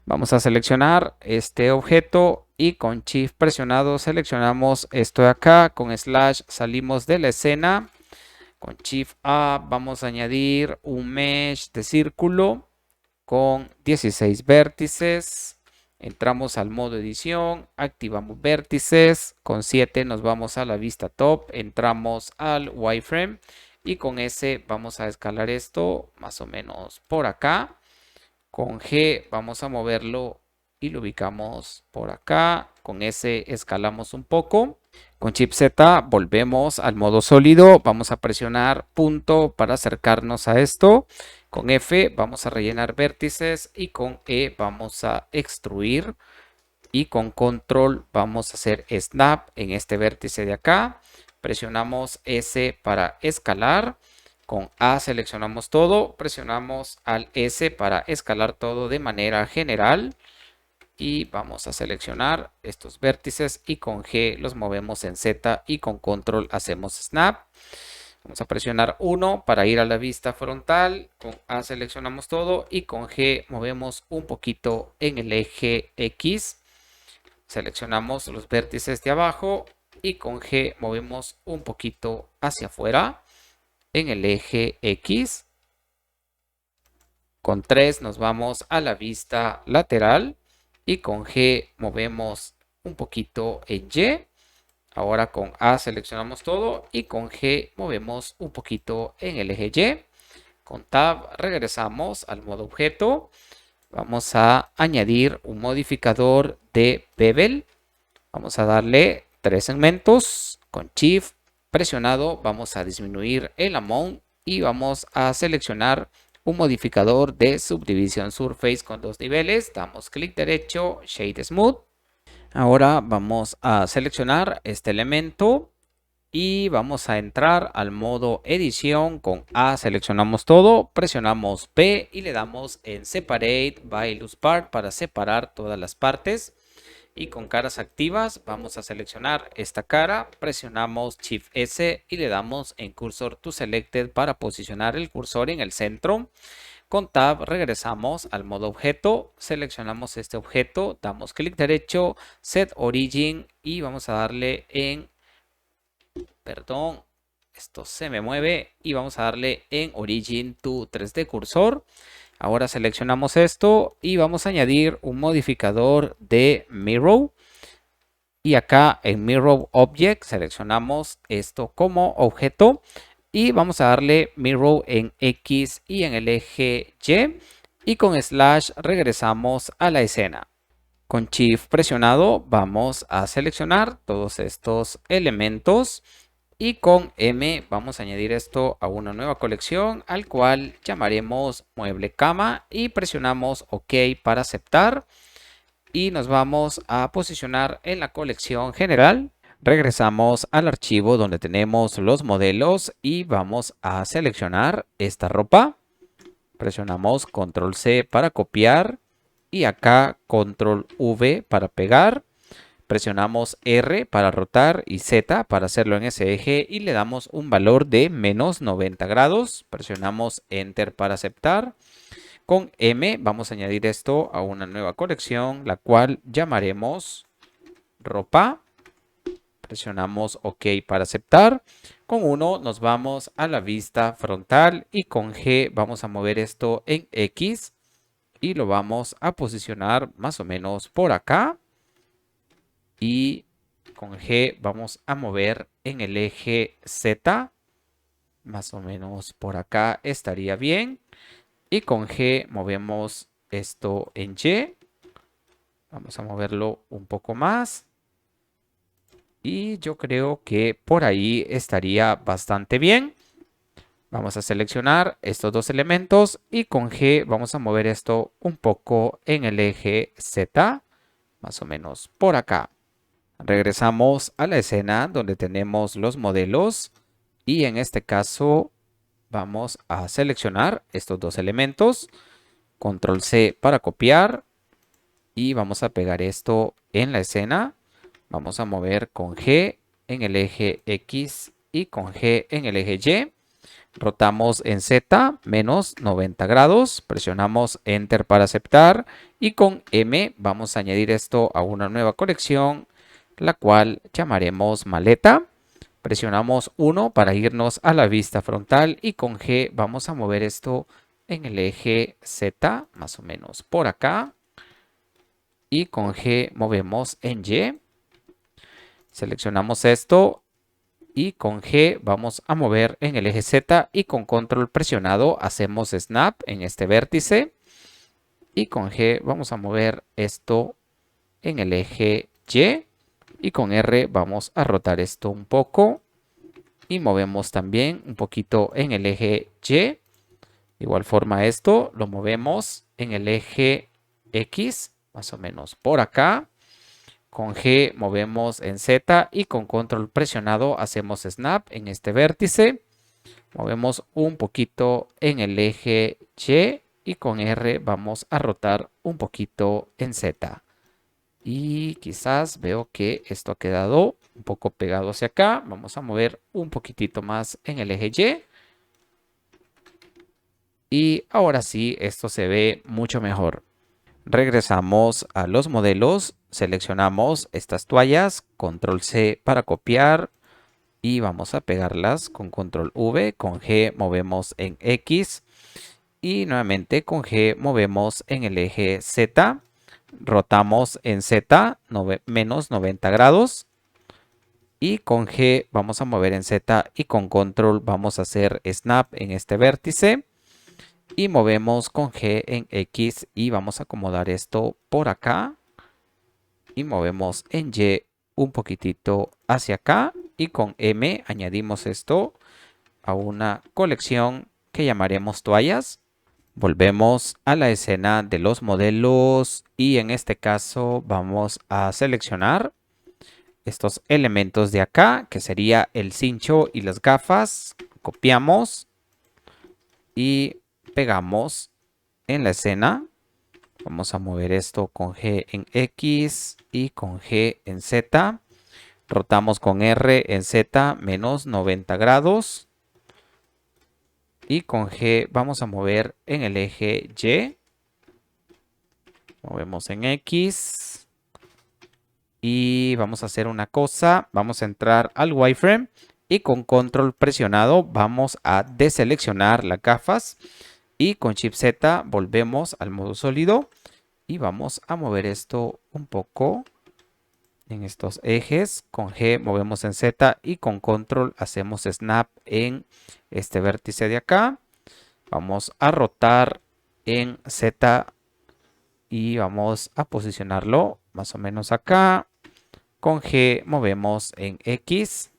A: Vamos a seleccionar este objeto y con Shift presionado seleccionamos esto de acá. Con slash salimos de la escena. Con Shift A vamos a añadir un mesh de círculo con 16 vértices. Entramos al modo edición, activamos vértices, con 7 nos vamos a la vista top, entramos al wireframe y con ese vamos a escalar esto más o menos por acá. Con G vamos a moverlo y lo ubicamos por acá. Con S escalamos un poco. Con Shift Z volvemos al modo sólido. Vamos a presionar punto para acercarnos a esto. Con F vamos a rellenar vértices y con E vamos a extruir. Y con control vamos a hacer snap en este vértice de acá. Presionamos S para escalar. Con A seleccionamos todo, presionamos al S para escalar todo de manera general. Y vamos a seleccionar estos vértices y con G los movemos en Z y con control hacemos snap. Vamos a presionar 1 para ir a la vista frontal. Con A seleccionamos todo y con G movemos un poquito en el eje X. Seleccionamos los vértices de abajo y con G movemos un poquito hacia afuera en el eje X. Con 3 nos vamos a la vista lateral y con G movemos un poquito en Y. Ahora con A seleccionamos todo y con G movemos un poquito en el eje Y. Con Tab regresamos al modo objeto. Vamos a añadir un modificador de bevel. Vamos a darle 3 segmentos. Con Shift presionado vamos a disminuir el amount y vamos a seleccionar un modificador de Subdivision Surface con 2 niveles. Damos clic derecho, Shade Smooth. Ahora vamos a seleccionar este elemento y vamos a entrar al modo edición. Con A seleccionamos todo, presionamos P y le damos en Separate by Loose Part para separar todas las partes. Y con caras activas vamos a seleccionar esta cara, presionamos Shift S y le damos en Cursor to Selected para posicionar el cursor en el centro. Con Tab regresamos al modo objeto, seleccionamos este objeto, damos clic derecho, Set Origin y vamos a darle en, perdón, esto se me mueve y vamos a darle en Origin to 3D Cursor. Ahora seleccionamos esto y vamos a añadir un modificador de Mirror. Y acá en Mirror Object seleccionamos esto como objeto. Y vamos a darle Mirror en X y en el eje Y. Y con slash regresamos a la escena. Con Shift presionado vamos a seleccionar todos estos elementos. Y con M vamos a añadir esto a una nueva colección al cual llamaremos mueble cama y presionamos OK para aceptar y nos vamos a posicionar en la colección general. Regresamos al archivo donde tenemos los modelos y vamos a seleccionar esta ropa. Presionamos Control C para copiar y acá Control V para pegar. Presionamos R para rotar y Z para hacerlo en ese eje y le damos un valor de menos 90 grados. Presionamos Enter para aceptar. Con M vamos a añadir esto a una nueva colección, la cual llamaremos ropa. Presionamos OK para aceptar. Con 1 nos vamos a la vista frontal y con G vamos a mover esto en X y lo vamos a posicionar más o menos por acá. Y con G vamos a mover en el eje Z, más o menos por acá estaría bien. Y con G movemos esto en Y. Vamos a moverlo un poco más. Y yo creo que por ahí estaría bastante bien. Vamos a seleccionar estos dos elementos y con G vamos a mover esto un poco en el eje Z, más o menos por acá. Regresamos a la escena donde tenemos los modelos y en este caso vamos a seleccionar estos dos elementos. Control C para copiar y vamos a pegar esto en la escena. Vamos a mover con G en el eje X y con G en el eje Y. Rotamos en Z menos 90 grados, presionamos Enter para aceptar y con M vamos a añadir esto a una nueva colección, la cual llamaremos maleta. Presionamos 1 para irnos a la vista frontal y con G vamos a mover esto en el eje Z, más o menos por acá. Y con G movemos en Y. Seleccionamos esto y con G vamos a mover en el eje Z y con control presionado hacemos snap en este vértice. Y con G vamos a mover esto en el eje Y. Y con R vamos a rotar esto un poco. Y movemos también un poquito en el eje Y. De igual forma esto lo movemos en el eje X, más o menos por acá. Con G movemos en Z y con control presionado hacemos snap en este vértice. Movemos un poquito en el eje Y y con R vamos a rotar un poquito en Z. Y quizás veo que esto ha quedado un poco pegado hacia acá. Vamos a mover un poquitito más en el eje Y. Y ahora sí, esto se ve mucho mejor. Regresamos a los modelos, seleccionamos estas toallas, control C para copiar y vamos a pegarlas con control V, con G movemos en X y nuevamente con G movemos en el eje Z, rotamos en Z menos 90 grados y con G vamos a mover en Z y con control vamos a hacer snap en este vértice. Y movemos con G en X y vamos a acomodar esto por acá. Y movemos en Y un poquitito hacia acá. Y con M añadimos esto a una colección que llamaremos toallas. Volvemos a la escena de los modelos y en este caso vamos a seleccionar estos elementos de acá, que sería el cincho y las gafas. Copiamos y pegamos en la escena. Vamos a mover esto con G en X y con G en Z. Rotamos con R en Z menos 90 grados. Y con G vamos a mover en el eje Y. Movemos en X. Y vamos a hacer una cosa. Vamos a entrar al wireframe. Y con control presionado vamos a deseleccionar las gafas. Y con Shift Z volvemos al modo sólido. Y vamos a mover esto un poco en estos ejes. Con G movemos en Z y con control hacemos snap en este vértice de acá. Vamos a rotar en Z y vamos a posicionarlo más o menos acá. Con G movemos en X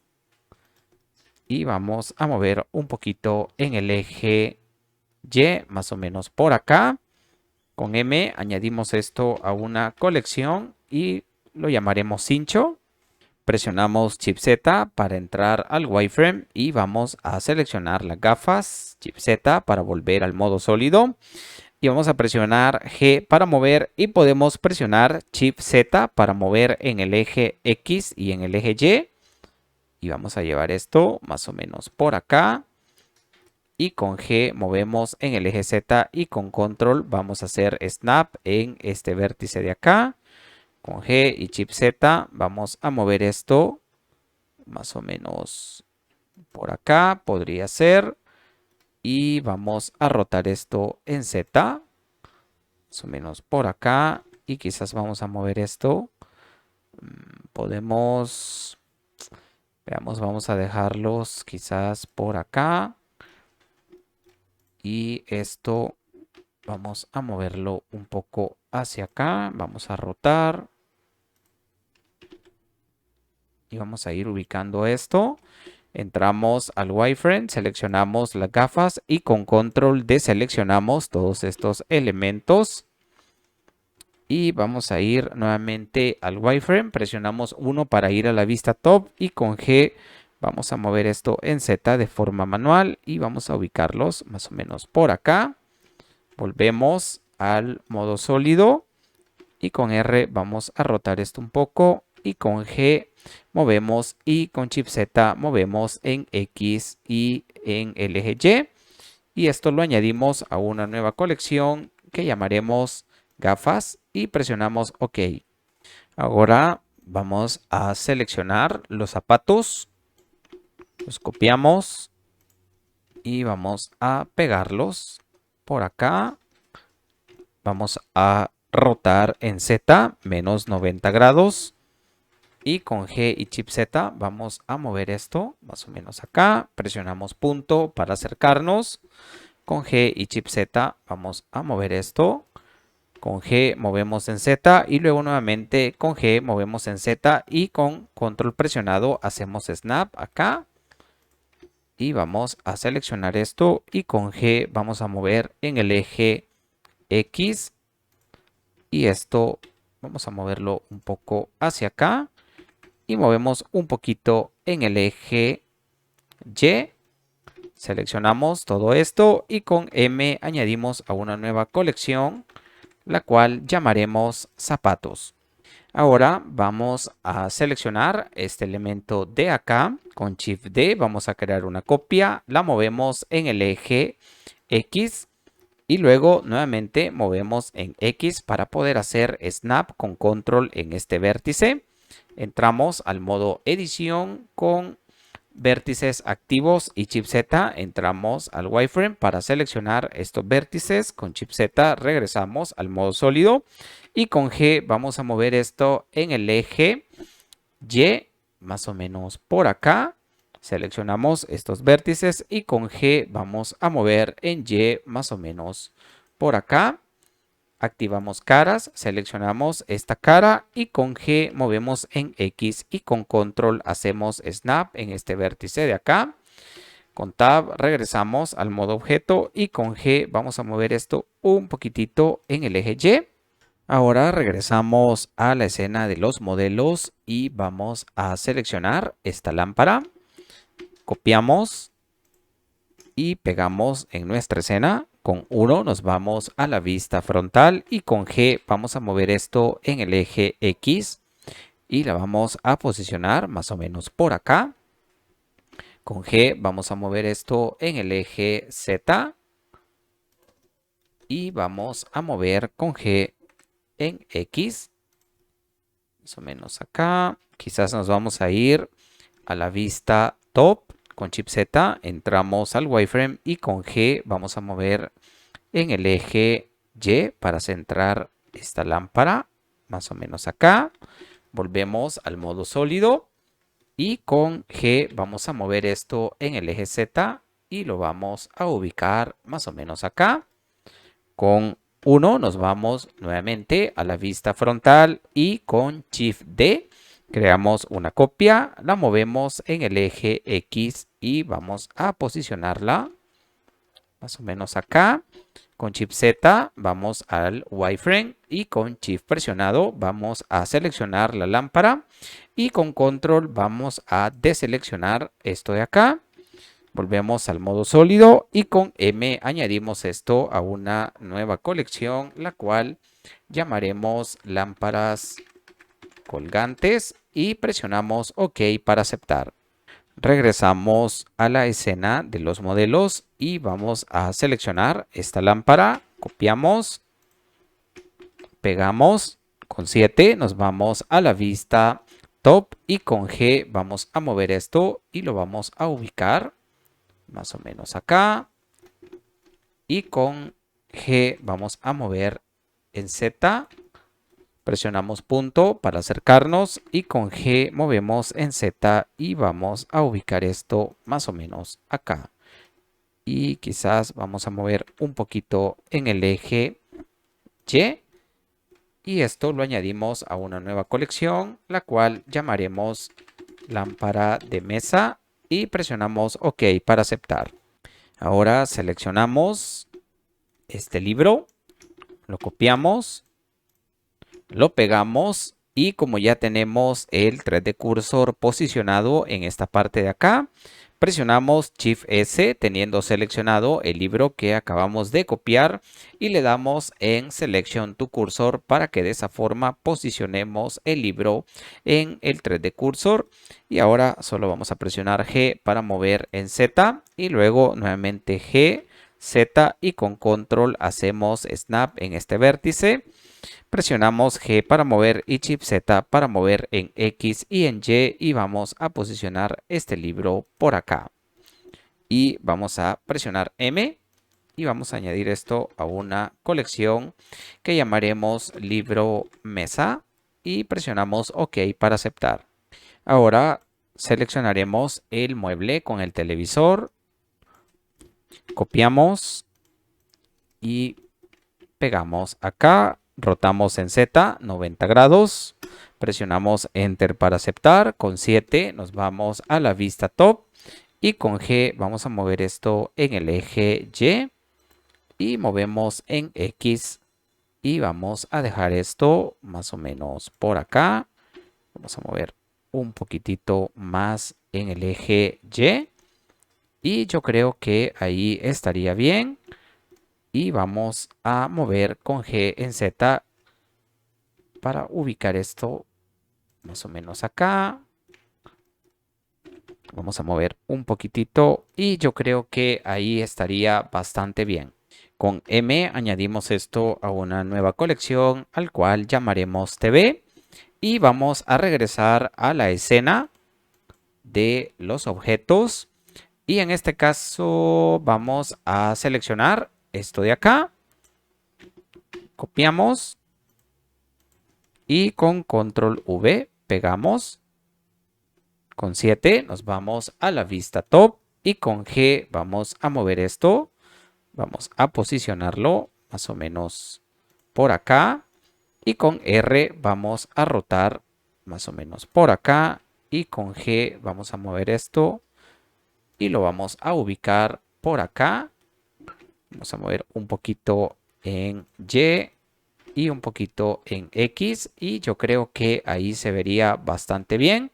A: y vamos a mover un poquito en el eje Y, más o menos por acá. Con M añadimos esto a una colección y lo llamaremos cincho. Presionamos Shift Z para entrar al wireframe y vamos a seleccionar las gafas. Shift Z para volver al modo sólido. Y vamos a presionar G para mover y podemos presionar Shift Z para mover en el eje X y en el eje Y. Y vamos a llevar esto más o menos por acá. Y con G movemos en el eje Z y con control vamos a hacer snap en este vértice de acá. Con G y Shift Z vamos a mover esto más o menos por acá, podría ser. Y vamos a rotar esto en Z, más o menos por acá. Y quizás vamos a mover esto. Podemos, veamos, vamos a dejarlos quizás por acá. Y esto vamos a moverlo un poco hacia acá. Vamos a rotar. Y vamos a ir ubicando esto. Entramos al wireframe, seleccionamos las gafas y con control deseleccionamos todos estos elementos. Y vamos a ir nuevamente al wireframe. Presionamos 1 para ir a la vista top y con G vamos a mover esto en Z de forma manual y vamos a ubicarlos más o menos por acá. Volvemos al modo sólido y con R vamos a rotar esto un poco y con G movemos y con Shift Z movemos en X y en el eje Y. Y esto lo añadimos a una nueva colección que llamaremos gafas y presionamos OK. Ahora vamos a seleccionar los zapatos, los copiamos y vamos a pegarlos por acá. Vamos a rotar en Z menos 90 grados y con G y Shift Z vamos a mover esto más o menos acá. Presionamos punto para acercarnos. Con G y Shift Z vamos a mover esto. Con G movemos en Z y luego nuevamente con G movemos en Z y con control presionado hacemos snap acá. Y vamos a seleccionar esto y con G vamos a mover en el eje X. Y esto vamos a moverlo un poco hacia acá. Y movemos un poquito en el eje Y. Seleccionamos todo esto y con M añadimos a una nueva colección, la cual llamaremos zapatos. Ahora vamos a seleccionar este elemento de acá. Con Shift D vamos a crear una copia, la movemos en el eje X y luego nuevamente movemos en X para poder hacer snap con control en este vértice. Entramos al modo edición con vértices activos y Shift Z. Entramos al wireframe para seleccionar estos vértices. Con Shift Z regresamos al modo sólido y con G vamos a mover esto en el eje Y más o menos por acá. Seleccionamos estos vértices y con G vamos a mover en Y más o menos por acá. Activamos caras, seleccionamos esta cara y con G movemos en X y con control hacemos snap en este vértice de acá. Con tab regresamos al modo objeto y con G vamos a mover esto un poquitito en el eje Y. Ahora regresamos a la escena de los modelos y vamos a seleccionar esta lámpara. Copiamos y pegamos en nuestra escena. Con 1 nos vamos a la vista frontal y con G vamos a mover esto en el eje X y la vamos a posicionar más o menos por acá. Con G vamos a mover esto en el eje Z y vamos a mover con G en X, más o menos acá. Quizás nos vamos a ir a la vista top. Con Shift Z entramos al wireframe y con G vamos a mover en el eje Y para centrar esta lámpara más o menos acá. Volvemos al modo sólido y con G vamos a mover esto en el eje Z y lo vamos a ubicar más o menos acá. Con 1 nos vamos nuevamente a la vista frontal y con Shift D creamos una copia, la movemos en el eje X y vamos a posicionarla más o menos acá. Con Shift Z vamos al wireframe y con Shift presionado vamos a seleccionar la lámpara y con control vamos a deseleccionar esto de acá. Volvemos al modo sólido y con M añadimos esto a una nueva colección, la cual llamaremos lámparas colgantes y presionamos OK para aceptar. Regresamos a la escena de los modelos y vamos a seleccionar esta lámpara, copiamos, pegamos, con 7 nos vamos a la vista top y con G vamos a mover esto y lo vamos a ubicar más o menos acá y con G vamos a mover en Z. Presionamos punto para acercarnos y con G movemos en Z y vamos a ubicar esto más o menos acá. Y quizás vamos a mover un poquito en el eje Y. Y esto lo añadimos a una nueva colección, la cual llamaremos lámpara de mesa y presionamos OK para aceptar. Ahora seleccionamos este libro, lo copiamos. Lo pegamos y como ya tenemos el 3D cursor posicionado en esta parte de acá, presionamos Shift S teniendo seleccionado el libro que acabamos de copiar y le damos en Selection to Cursor para que de esa forma posicionemos el libro en el 3D cursor. Y ahora solo vamos a presionar G para mover en Z y luego nuevamente G, Z y con control hacemos snap en este vértice. Presionamos G para mover y Shift Z para mover en X y en Y y vamos a posicionar este libro por acá. Y vamos a presionar M y vamos a añadir esto a una colección que llamaremos libro mesa y presionamos OK para aceptar. Ahora seleccionaremos el mueble con el televisor, copiamos y pegamos acá. Rotamos en Z 90 grados, presionamos Enter para aceptar, con 7 nos vamos a la vista top y con G vamos a mover esto en el eje Y y movemos en X y vamos a dejar esto más o menos por acá. Vamos a mover un poquitito más en el eje Y y yo creo que ahí estaría bien. Y vamos a mover con G en Z para ubicar esto más o menos acá. Vamos a mover un poquitito y yo creo que ahí estaría bastante bien. Con M añadimos esto a una nueva colección al cual llamaremos TV y vamos a regresar a la escena de los objetos y en este caso vamos a seleccionar esto de acá. Copiamos y con control V pegamos. Con 7 nos vamos a la vista top y con G vamos a mover esto. Vamos a posicionarlo más o menos por acá. Y con R vamos a rotar más o menos por acá. Y con G vamos a mover esto y lo vamos a ubicar por acá. Vamos a mover un poquito en Y y un poquito en X y yo creo que ahí se vería bastante bien.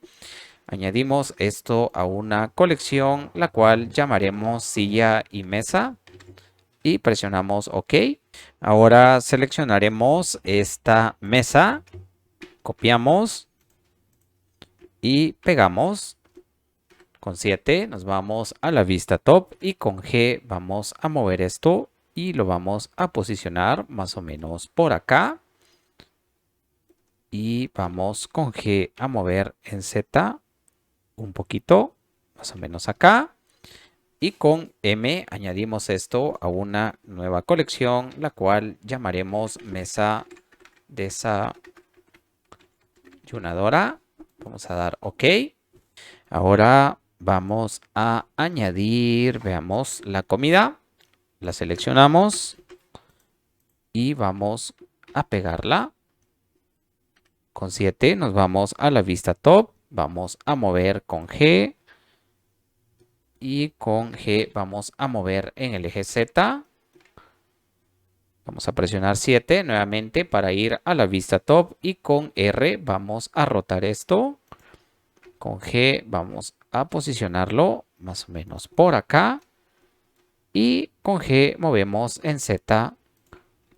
A: Añadimos esto a una colección, la cual llamaremos silla y mesa y presionamos OK. Ahora seleccionaremos esta mesa, copiamos y pegamos. Con 7 nos vamos a la vista top y con G vamos a mover esto y lo vamos a posicionar más o menos por acá. Y vamos con G a mover en Z un poquito, más o menos acá. Y con M añadimos esto a una nueva colección, la cual llamaremos mesa desayunadora. Vamos a dar OK. Ahora vamos a añadir, veamos, la comida. La seleccionamos y vamos a pegarla. Con 7 nos vamos a la vista top. Vamos a mover con G. Y con G vamos a mover en el eje Z. Vamos a presionar 7 nuevamente para ir a la vista top. Y con R vamos a rotar esto. Con G vamos a posicionarlo más o menos por acá. Y con G movemos en Z.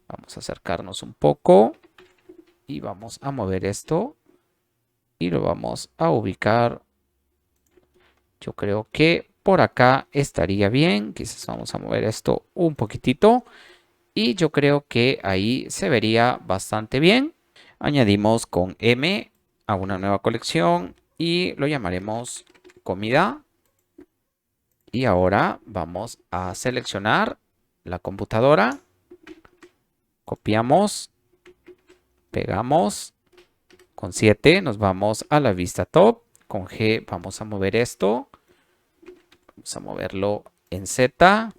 A: Vamos a acercarnos un poco. Y vamos a mover esto. Y lo vamos a ubicar. Yo creo que por acá estaría bien. Quizás vamos a mover esto un poquitito. Y yo creo que ahí se vería bastante bien. Añadimos con M a una nueva colección y lo llamaremos comida. Y ahora vamos a seleccionar la computadora. Copiamos. Pegamos. Con 7 nos vamos a la vista top. Con G vamos a mover esto. Vamos a moverlo en Z.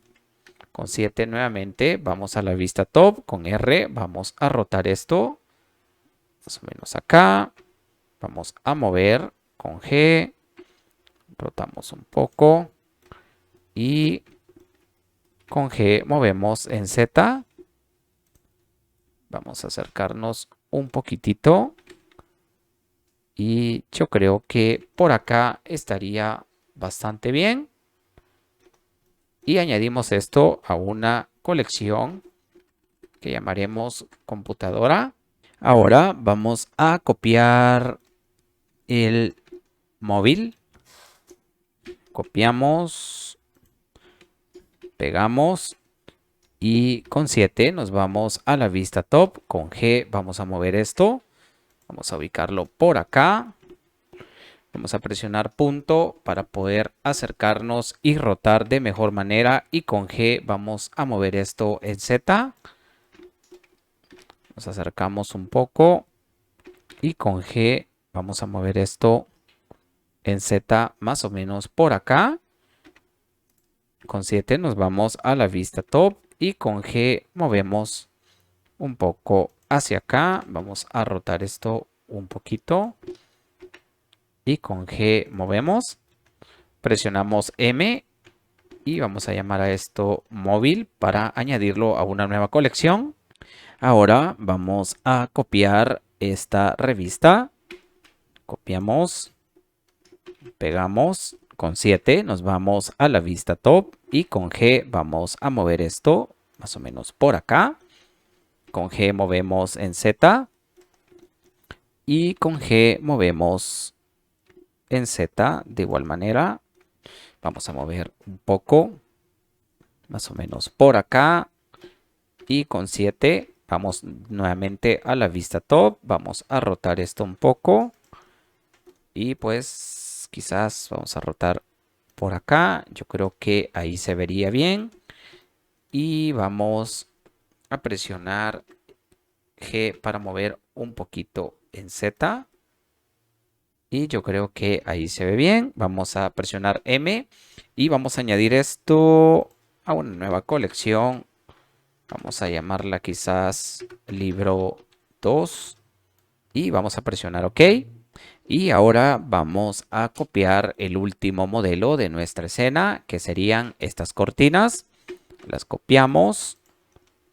A: Con 7 nuevamente vamos a la vista top. Con R vamos a rotar esto. Más o menos acá. Vamos a mover con G. Rotamos un poco. Y con G movemos en Z. Vamos a acercarnos un poquitito. Y yo creo que por acá estaría bastante bien. Y añadimos esto a una colección que llamaremos computadora. Ahora vamos a copiar el móvil. Copiamos, pegamos y con 7 nos vamos a la vista top. Con G vamos a mover esto. Vamos a ubicarlo por acá. Vamos a presionar punto para poder acercarnos y rotar de mejor manera. Y con G vamos a mover esto en Z. Nos acercamos un poco. Y con G vamos a mover esto en Z más o menos por acá. Con 7 nos vamos a la vista top. Y con G movemos un poco hacia acá. Vamos a rotar esto un poquito. Y con G movemos. Presionamos M. Y vamos a llamar a esto móvil para añadirlo a una nueva colección. Ahora vamos a copiar esta revista. Copiamos, pegamos, con 7 nos vamos a la vista top y con G vamos a mover esto más o menos por acá. Con G movemos en Z y con G movemos en Z de igual manera. Vamos a mover un poco, más o menos por acá. Y con 7 vamos nuevamente a la vista top. Vamos a rotar esto un poco. Y pues quizás vamos a rotar por acá. Yo creo que ahí se vería bien. Y vamos a presionar G para mover un poquito en Z. Y yo creo que ahí se ve bien. Vamos a presionar M. Y vamos a añadir esto a una nueva colección. Vamos a llamarla quizás libro 2. Y vamos a presionar OK. Y ahora vamos a copiar el último modelo de nuestra escena, que serían estas cortinas. Las copiamos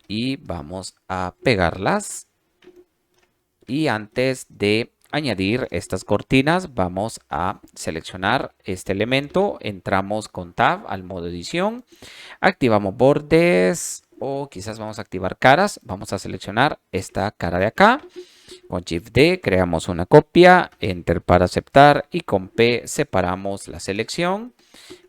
A: y vamos a pegarlas. Y antes de añadir estas cortinas, vamos a seleccionar este elemento. Entramos con Tab al modo edición. Activamos bordes o quizás vamos a activar caras. Vamos a seleccionar esta cara de acá. Con Shift D creamos una copia, Enter para aceptar y con P separamos la selección.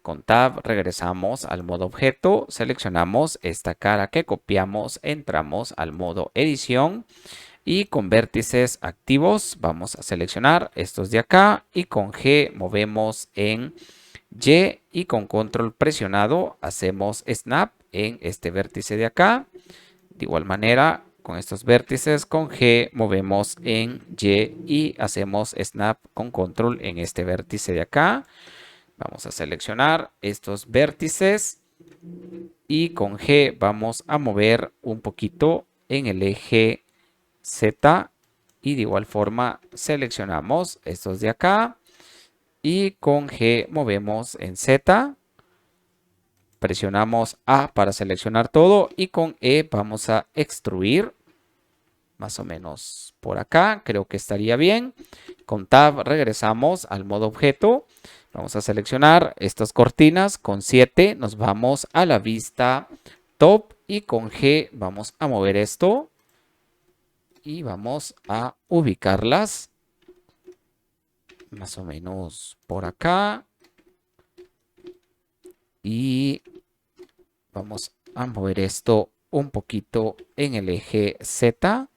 A: Con Tab regresamos al modo objeto, seleccionamos esta cara que copiamos, entramos al modo edición y con vértices activos vamos a seleccionar estos de acá y con G movemos en Y y con control presionado hacemos snap en este vértice de acá. De igual manera, con estos vértices con G movemos en Y y hacemos snap con control en este vértice de acá. Vamos a seleccionar estos vértices y con G vamos a mover un poquito en el eje Z y de igual forma seleccionamos estos de acá y con G movemos en Z. Presionamos A para seleccionar todo y con E vamos a extruir más o menos por acá. Creo que estaría bien. Con Tab regresamos al modo objeto. Vamos a seleccionar estas cortinas. Con 7 nos vamos a la vista top y con G vamos a mover esto y vamos a ubicarlas más o menos por acá. Y vamos a mover esto un poquito en el eje Z.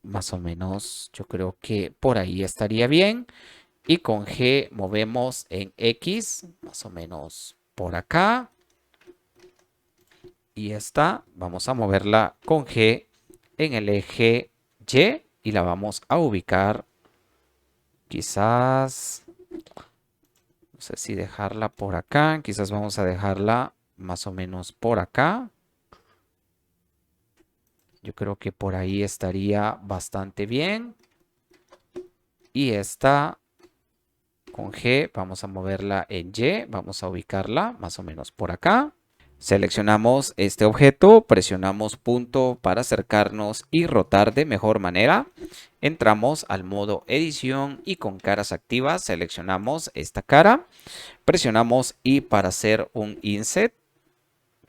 A: Más o menos, yo creo que por ahí estaría bien. Y con G movemos en X, más o menos por acá. Y esta vamos a moverla con G en el eje Y y la vamos a ubicar quizás, no sé si dejarla por acá, quizás vamos a dejarla más o menos por acá. Yo creo que por ahí estaría bastante bien. Y esta con G vamos a moverla en Y, vamos a ubicarla más o menos por acá. Seleccionamos este objeto, presionamos punto para acercarnos y rotar de mejor manera. Entramos al modo edición y con caras activas seleccionamos esta cara. Presionamos I para hacer un inset.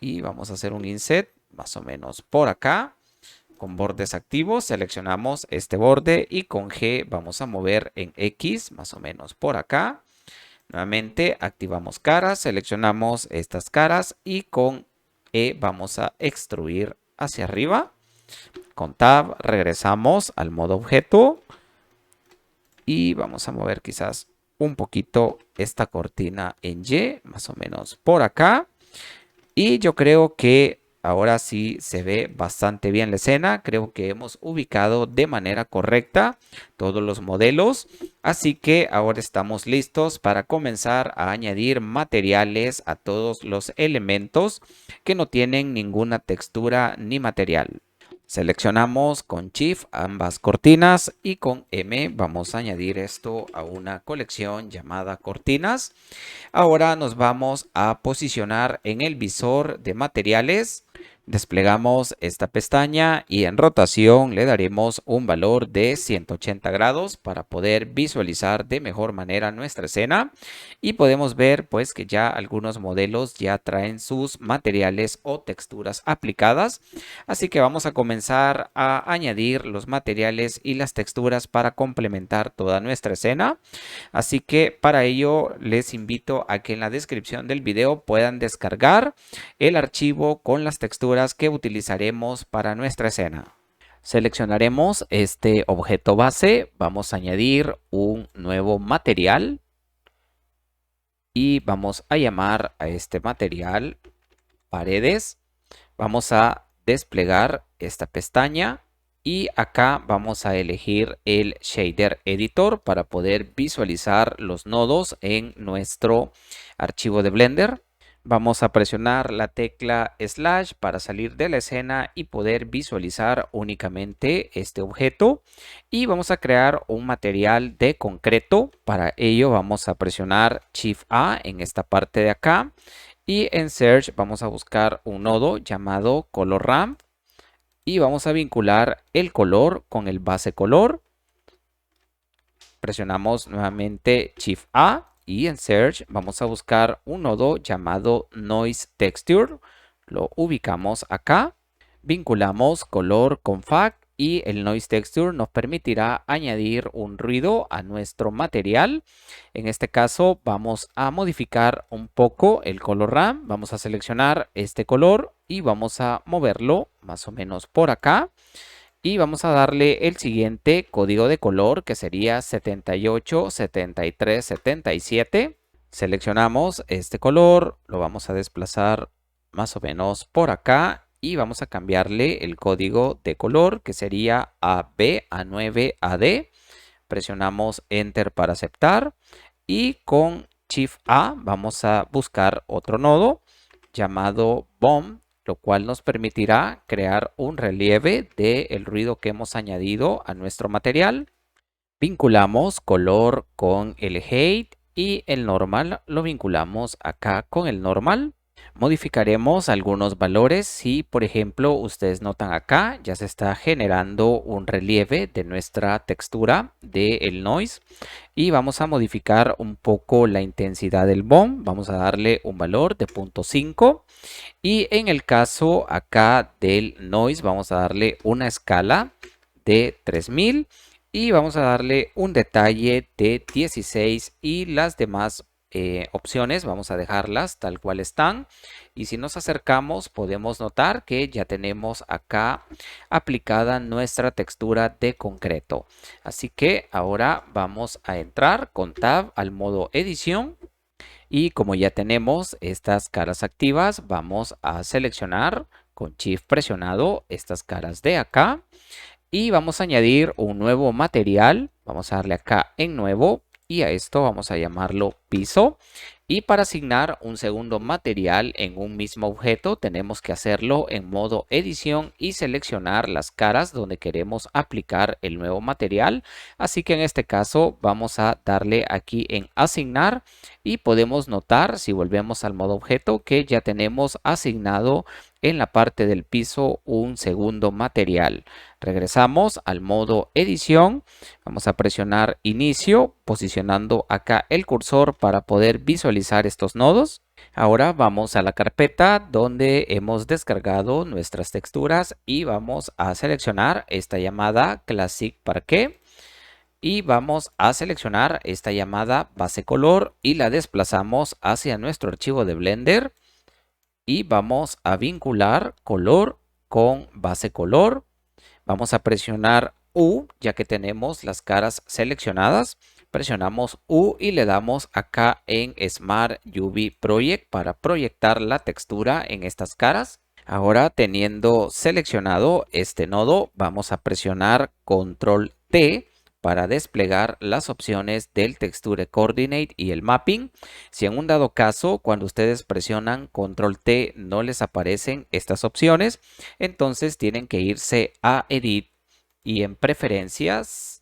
A: Y vamos a hacer un inset más o menos por acá. Con bordes activos seleccionamos este borde y con G vamos a mover en X más o menos por acá. Nuevamente activamos caras, seleccionamos estas caras y con E vamos a extruir hacia arriba. Con Tab regresamos al modo objeto y vamos a mover quizás un poquito esta cortina en Y, más o menos por acá. Y yo creo que ahora sí se ve bastante bien la escena. Creo que hemos ubicado de manera correcta todos los modelos. Así que ahora estamos listos para comenzar a añadir materiales a todos los elementos que no tienen ninguna textura ni material. Seleccionamos con Shift ambas cortinas y con M vamos a añadir esto a una colección llamada cortinas. Ahora nos vamos a posicionar en el visor de materiales. Desplegamos esta pestaña y en rotación le daremos un valor de 180 grados para poder visualizar de mejor manera nuestra escena. Y podemos ver pues que ya algunos modelos ya traen sus materiales o texturas aplicadas. Así que vamos a comenzar a añadir los materiales y las texturas para complementar toda nuestra escena. Así que para ello les invito a que en la descripción del video puedan descargar el archivo con las texturas que utilizaremos para nuestra escena. Seleccionaremos este objeto base, vamos a añadir un nuevo material y vamos a llamar a este material paredes. Vamos a desplegar esta pestaña y acá vamos a elegir el Shader Editor para poder visualizar los nodos en nuestro archivo de Blender. Vamos a presionar la tecla slash para salir de la escena y poder visualizar únicamente este objeto. Y vamos a crear un material de concreto. Para ello vamos a presionar Shift A en esta parte de acá. Y en Search vamos a buscar un nodo llamado Color Ramp. Y vamos a vincular el color con el base color. Presionamos nuevamente Shift A. Y en Search vamos a buscar un nodo llamado Noise Texture. Lo ubicamos acá. Vinculamos color con FAC y el Noise Texture nos permitirá añadir un ruido a nuestro material. En este caso vamos a modificar un poco el color RAM. Vamos a seleccionar este color y vamos a moverlo más o menos por acá. Y vamos a darle el siguiente código de color que sería 78, 73, 77. Seleccionamos este color, lo vamos a desplazar más o menos por acá y vamos a cambiarle el código de color que sería AB A9 AD. Presionamos Enter para aceptar y con Shift A vamos a buscar otro nodo llamado BOM, lo cual nos permitirá crear un relieve del ruido que hemos añadido a nuestro material. Vinculamos color con el height y el normal lo vinculamos acá con el normal. Modificaremos algunos valores si, por ejemplo, ustedes notan acá, ya se está generando un relieve de nuestra textura del noise. Y vamos a modificar un poco la intensidad del BOM. Vamos a darle un valor de 0.5. Y en el caso acá del noise vamos a darle una escala de 3000. Y vamos a darle un detalle de 16 y las demás opciones vamos a dejarlas tal cual están. Y si nos acercamos podemos notar que ya tenemos acá aplicada nuestra textura de concreto. Así que ahora vamos a entrar con Tab al modo edición. Y como ya tenemos estas caras activas, vamos a seleccionar con Shift presionado estas caras de acá. Y vamos a añadir un nuevo material. Vamos a darle acá en nuevo y a esto vamos a llamarlo piso. Y para asignar un segundo material en un mismo objeto, tenemos que hacerlo en modo edición y seleccionar las caras donde queremos aplicar el nuevo material. Así que en este caso vamos a darle aquí en asignar y podemos notar, si volvemos al modo objeto, que ya tenemos asignado en la parte del piso un segundo material. Regresamos al modo edición. Vamos a presionar inicio, posicionando acá el cursor para poder visualizar estos nodos. Ahora vamos a la carpeta donde hemos descargado nuestras texturas y vamos a seleccionar esta llamada Classic Parquet. Y vamos a seleccionar esta llamada base color y la desplazamos hacia nuestro archivo de Blender. Y vamos a vincular color con base color. Vamos a presionar U, ya que tenemos las caras seleccionadas. Presionamos U y le damos acá en Smart UV Project para proyectar la textura en estas caras. Ahora, teniendo seleccionado este nodo, vamos a presionar Control T para desplegar las opciones del Texture Coordinate y el Mapping. Si en un dado caso, cuando ustedes presionan Control T, no les aparecen estas opciones, entonces tienen que irse a Edit y en Preferencias,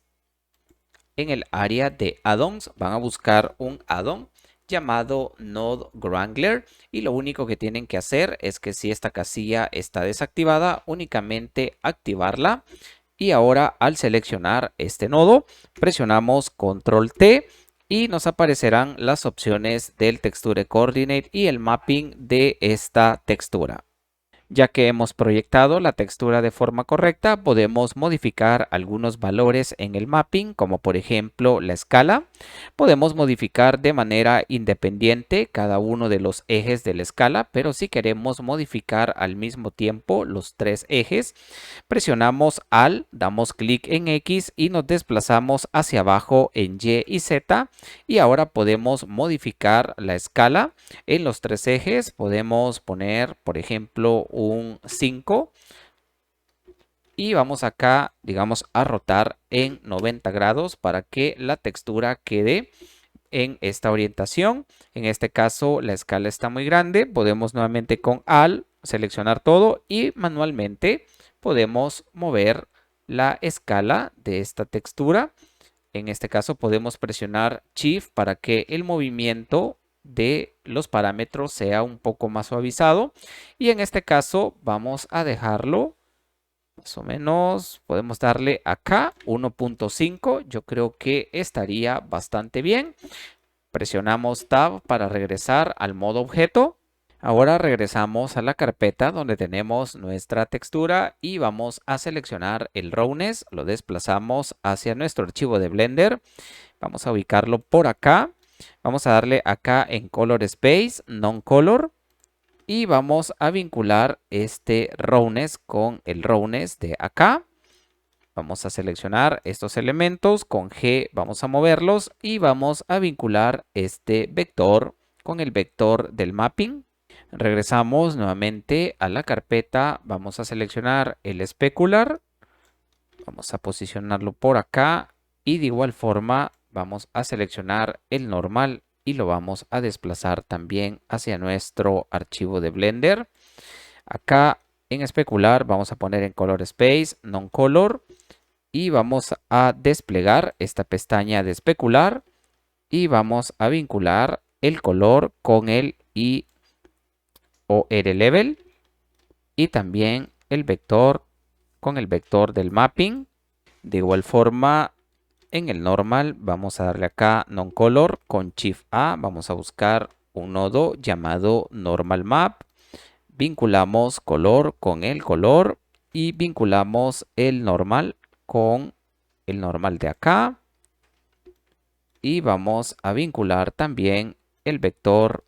A: en el área de Add-ons, van a buscar un add-on llamado Node Wrangler y lo único que tienen que hacer es que si esta casilla está desactivada, únicamente activarla. Y ahora al seleccionar este nodo, presionamos Control T y nos aparecerán las opciones del Texture Coordinate y el mapping de esta textura. Ya que hemos proyectado la textura de forma correcta, podemos modificar algunos valores en el mapping, como por ejemplo la escala. Podemos modificar de manera independiente cada uno de los ejes de la escala, pero si queremos modificar al mismo tiempo los tres ejes, presionamos Alt, damos clic en X y nos desplazamos hacia abajo en Y y Z. Y ahora podemos modificar la escala en los tres ejes. Podemos poner, por ejemplo, un 5 y vamos acá, digamos, a rotar en 90 grados para que la textura quede en esta orientación. En este caso la escala está muy grande, podemos nuevamente con Alt seleccionar todo y manualmente podemos mover la escala de esta textura. En este caso podemos presionar Shift para que el movimiento de los parámetros sea un poco más suavizado y en este caso vamos a dejarlo más o menos, podemos darle acá 1.5, yo creo que estaría bastante bien. Presionamos Tab para regresar al modo objeto. Ahora regresamos a la carpeta donde tenemos nuestra textura y vamos a seleccionar el Roughness, lo desplazamos hacia nuestro archivo de Blender. Vamos a ubicarlo por acá. Vamos a darle acá en Color Space, Non-Color. Y vamos a vincular este Roughness con el Roughness de acá. Vamos a seleccionar estos elementos, con G vamos a moverlos y vamos a vincular este vector con el vector del mapping. Regresamos nuevamente a la carpeta, vamos a seleccionar el Specular. Vamos a posicionarlo por acá y de igual forma vamos a seleccionar el normal y lo vamos a desplazar también hacia nuestro archivo de Blender. Acá en especular vamos a poner en Color Space, Non-Color y vamos a desplegar esta pestaña de especular y vamos a vincular el color con el IOR Level y también el vector con el vector del mapping. De igual forma, en el normal vamos a darle acá Non-Color con Shift A. Vamos a buscar un nodo llamado Normal Map. Vinculamos color con el color y vinculamos el normal con el normal de acá. Y vamos a vincular también el vector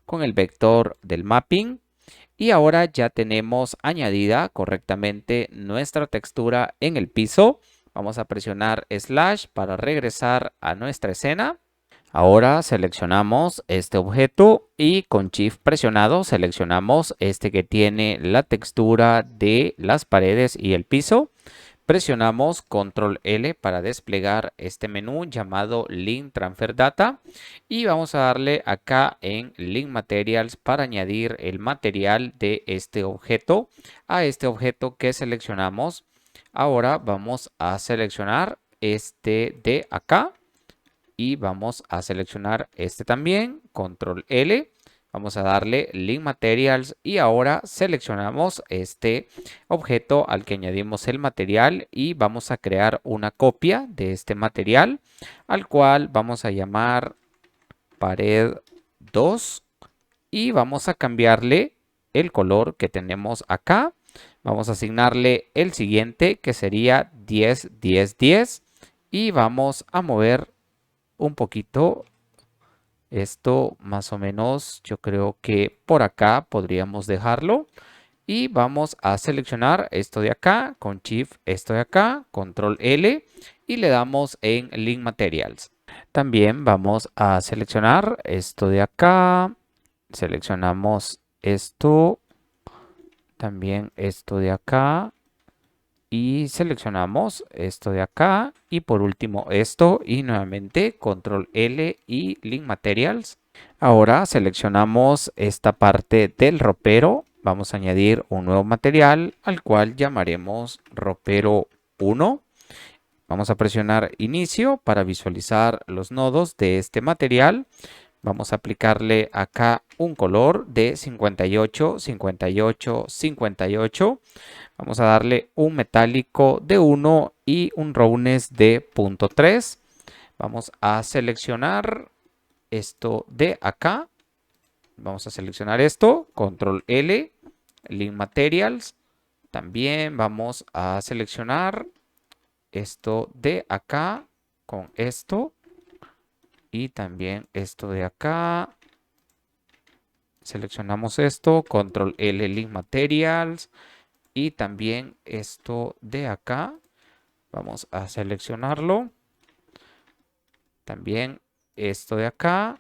A: con el vector del mapping. Y ahora ya tenemos añadida correctamente nuestra textura en el piso. Vamos a presionar Slash para regresar a nuestra escena. Ahora seleccionamos este objeto y con Shift presionado seleccionamos este que tiene la textura de las paredes y el piso. Presionamos Control L para desplegar este menú llamado Link Transfer Data y vamos a darle acá en Link Materials para añadir el material de este objeto a este objeto que seleccionamos. Ahora vamos a seleccionar este de acá y vamos a seleccionar este también, Control L. Vamos a darle Link Materials y ahora seleccionamos este objeto al que añadimos el material y vamos a crear una copia de este material al cual vamos a llamar pared 2 y vamos a cambiarle el color que tenemos acá. Vamos a asignarle el siguiente que sería 10, 10, 10 y vamos a mover un poquito esto más o menos. Yo creo que por acá podríamos dejarlo y vamos a seleccionar esto de acá con Shift, esto de acá, Control L y le damos en Link Materials. También vamos a seleccionar esto de acá, seleccionamos esto, también esto de acá y seleccionamos esto de acá y por último esto y nuevamente Control L y Link Materials. Ahora seleccionamos esta parte del ropero. Vamos a añadir un nuevo material al cual llamaremos ropero 1. Vamos a presionar inicio para visualizar los nodos de este material. Vamos a aplicarle acá un color de 58, 58, 58. Vamos a darle un metálico de 1 y un roughness de 0.3. Vamos a seleccionar esto de acá. Vamos a seleccionar esto, Control L, Link Materials. También vamos a seleccionar esto de acá con esto. Y también esto de acá. Seleccionamos esto, Control L, Link Materials. Y también esto de acá. Vamos a seleccionarlo. También esto de acá.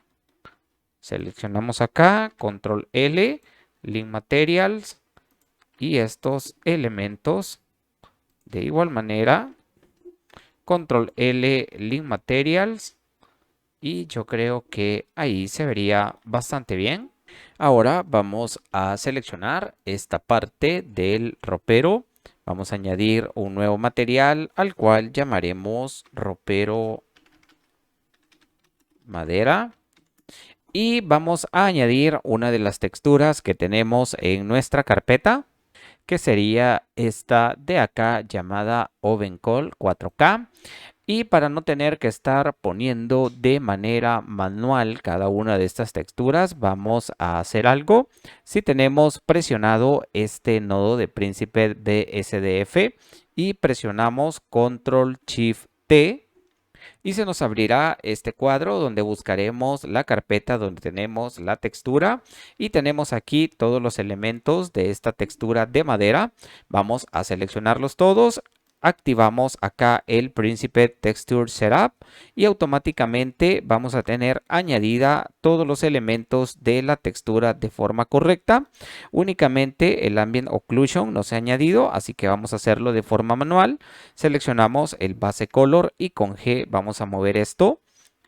A: Seleccionamos acá, Control L, Link Materials. Y estos elementos de igual manera. Control L, Link Materials. Y yo creo que ahí se vería bastante bien. Ahora vamos a seleccionar esta parte del ropero. Vamos a añadir un nuevo material al cual llamaremos ropero madera. Y vamos a añadir una de las texturas que tenemos en nuestra carpeta, que sería esta de acá llamada OvenCall 4K. Y para no tener que estar poniendo de manera manual cada una de estas texturas, vamos a hacer algo. Si tenemos presionado este nodo de Príncipe de SDF y presionamos Control Shift T, y se nos abrirá este cuadro donde buscaremos la carpeta donde tenemos la textura y tenemos aquí todos los elementos de esta textura de madera. Vamos a seleccionarlos todos. Activamos acá el Príncipe Texture Setup y automáticamente vamos a tener añadida todos los elementos de la textura de forma correcta. Únicamente el Ambient Occlusion no se ha añadido, así que vamos a hacerlo de forma manual. Seleccionamos el Base Color y con G vamos a mover esto.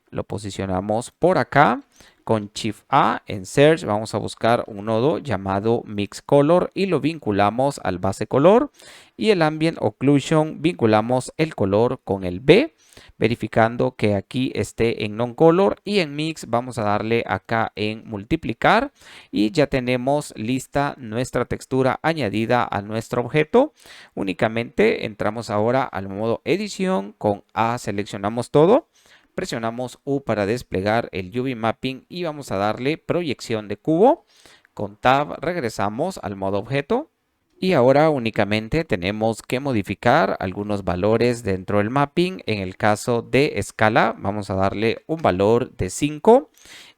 A: Lo posicionamos por acá. Con Shift A en Search vamos a buscar un nodo llamado Mix Color y lo vinculamos al base color. Y el Ambient Occlusion vinculamos el color con el B, verificando que aquí esté en Non Color. Y en Mix vamos a darle acá en multiplicar. Y ya tenemos lista nuestra textura añadida a nuestro objeto. Únicamente entramos ahora al modo edición. Con A seleccionamos todo. Presionamos U para desplegar el UV Mapping y vamos a darle proyección de cubo. Con Tab regresamos al modo objeto. Y ahora únicamente tenemos que modificar algunos valores dentro del mapping. En el caso de escala vamos a darle un valor de 5.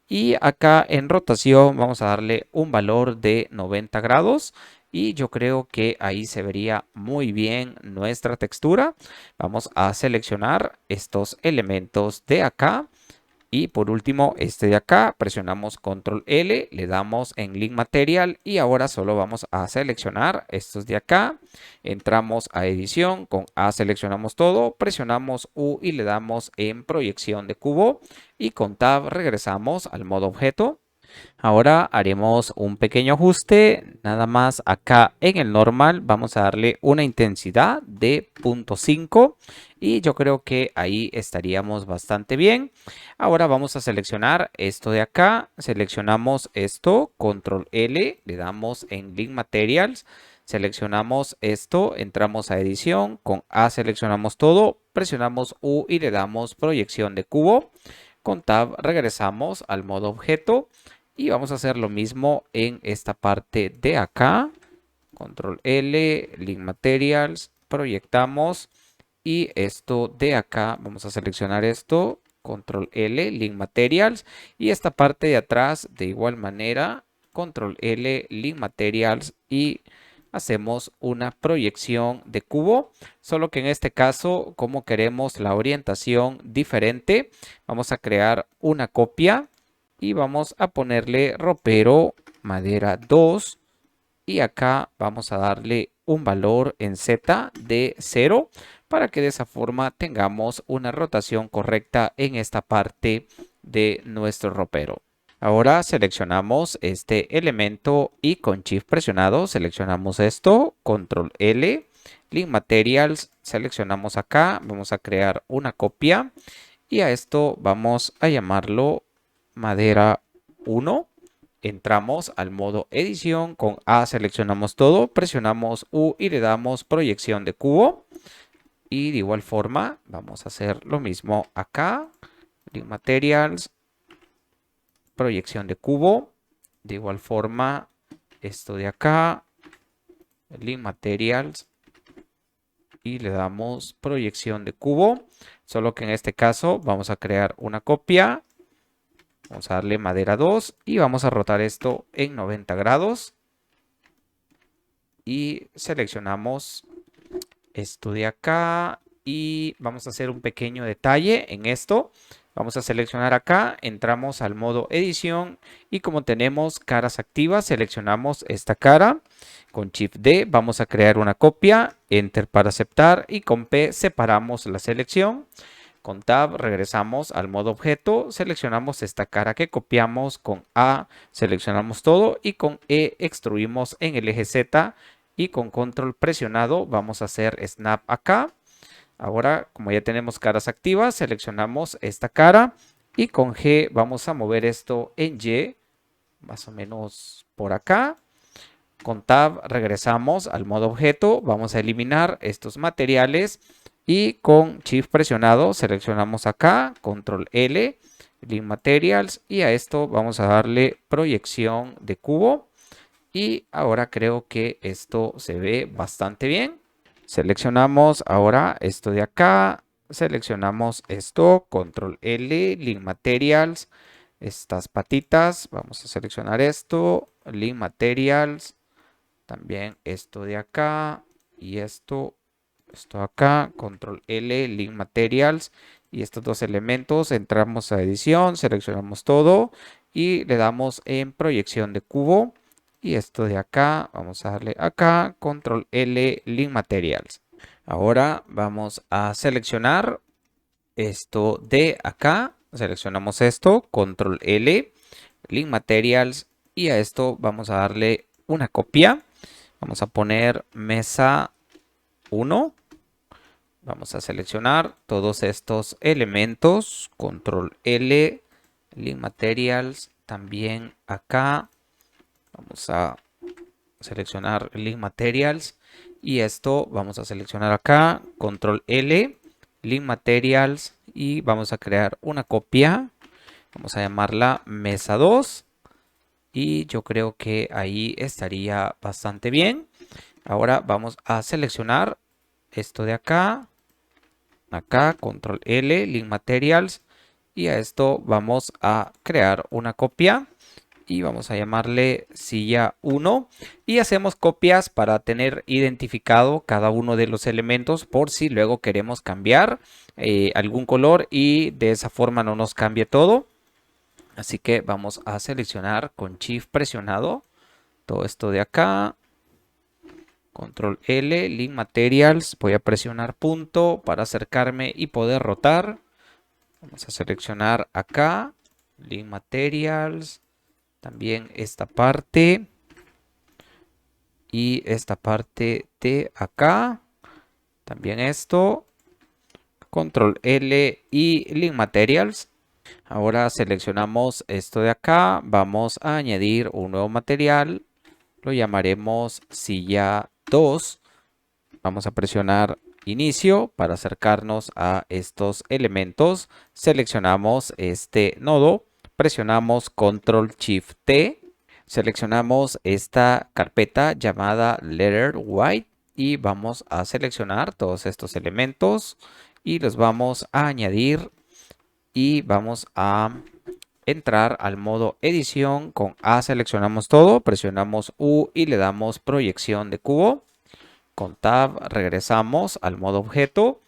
A: Y acá en rotación vamos a darle un valor de 90 grados. Y yo creo que ahí se vería muy bien nuestra textura. Vamos a seleccionar estos elementos de acá Y por último, este de acá, presionamos Control L, le damos en Link Material y ahora solo vamos a seleccionar estos de acá. Entramos a edición, con A seleccionamos todo, presionamos U y le damos en proyección de cubo y con Tab regresamos al modo objeto. Ahora haremos un pequeño ajuste, nada más acá en el normal vamos a darle una intensidad de 0.5 y yo creo que ahí estaríamos bastante bien. Ahora vamos a seleccionar esto de acá, seleccionamos esto, Control L, le damos en Link Materials, seleccionamos esto, entramos a edición, con A seleccionamos todo, presionamos U y le damos proyección de cubo. Con Tab regresamos al modo objeto. Y vamos a hacer lo mismo en esta parte de acá. Control L, Link Materials, proyectamos. Y esto de acá, vamos a seleccionar esto. Control L, Link Materials. Y esta parte de atrás, de igual manera, Control L, Link Materials. Y hacemos una proyección de cubo. Solo que en este caso, como queremos la orientación diferente, vamos a crear una copia. Y vamos a ponerle ropero madera 2 y acá vamos a darle un valor en Z de 0 para que de esa forma tengamos una rotación correcta en esta parte de nuestro ropero. Ahora seleccionamos este elemento y con Shift presionado seleccionamos esto, Control L, Link Materials, seleccionamos acá, vamos a crear una copia y a esto vamos a llamarlo madera 1. Entramos al modo edición, con A seleccionamos todo, presionamos U y le damos proyección de cubo. Y de igual forma vamos a hacer lo mismo acá, Link Materials, proyección de cubo. De igual forma esto de acá, Link Materials y le damos proyección de cubo. Solo que en este caso vamos a crear una copia. Vamos a darle madera 2 y vamos a rotar esto en 90 grados. Y seleccionamos esto de acá y vamos a hacer un pequeño detalle en esto. Vamos a seleccionar acá, entramos al modo edición y como tenemos caras activas, seleccionamos esta cara. Con Shift D vamos a crear una copia, Enter para aceptar y con P separamos la selección. Con Tab regresamos al modo objeto, seleccionamos esta cara que copiamos, con A seleccionamos todo y con E extruimos en el eje Z y con Control presionado vamos a hacer Snap acá. Ahora, como ya tenemos caras activas, seleccionamos esta cara y con G vamos a mover esto en Y, más o menos por acá. Con Tab regresamos al modo objeto, vamos a eliminar estos materiales y con Shift presionado seleccionamos acá, Control L, Link Materials y a esto vamos a darle proyección de cubo. Y ahora creo que esto se ve bastante bien. Seleccionamos ahora esto de acá, seleccionamos esto, Control L, Link Materials, estas patitas, vamos a seleccionar esto, Link Materials, también esto de acá y esto acá, Control L, Link Materials y estos dos elementos, entramos a edición, seleccionamos todo y le damos en proyección de cubo. Y esto de acá, vamos a darle acá, Control L, Link Materials. Ahora vamos a seleccionar esto de acá. Seleccionamos esto, Control L, Link Materials. Y a esto vamos a darle una copia. Vamos a poner mesa 1. Vamos a seleccionar todos estos elementos, Control L, Link Materials, también acá. Vamos a seleccionar Link Materials y esto vamos a seleccionar acá, Control L, Link Materials y vamos a crear una copia. Vamos a llamarla mesa 2 y yo creo que ahí estaría bastante bien. Ahora vamos a seleccionar esto de acá, Control L, Link Materials y a esto vamos a crear una copia. y vamos a llamarle silla 1 y hacemos copias para tener identificado cada uno de los elementos por si luego queremos cambiar algún color y de esa forma no nos cambie todo. Así que vamos a seleccionar con Shift presionado todo esto de acá. Control L, Link Materials, voy a presionar punto para acercarme y poder rotar. Vamos a seleccionar acá, Link Materials, también esta parte y esta parte de acá, también esto, Control L y Link Materials. Ahora seleccionamos esto de acá, vamos a añadir un nuevo material, lo llamaremos silla 2. Vamos a presionar inicio para acercarnos a estos elementos. Seleccionamos este nodo, presionamos Control Shift T, seleccionamos esta carpeta llamada Letter White y vamos a seleccionar todos estos elementos y los vamos a añadir y vamos a entrar al modo edición. Con A seleccionamos todo, presionamos U y le damos proyección de cubo. Con Tab regresamos al modo objeto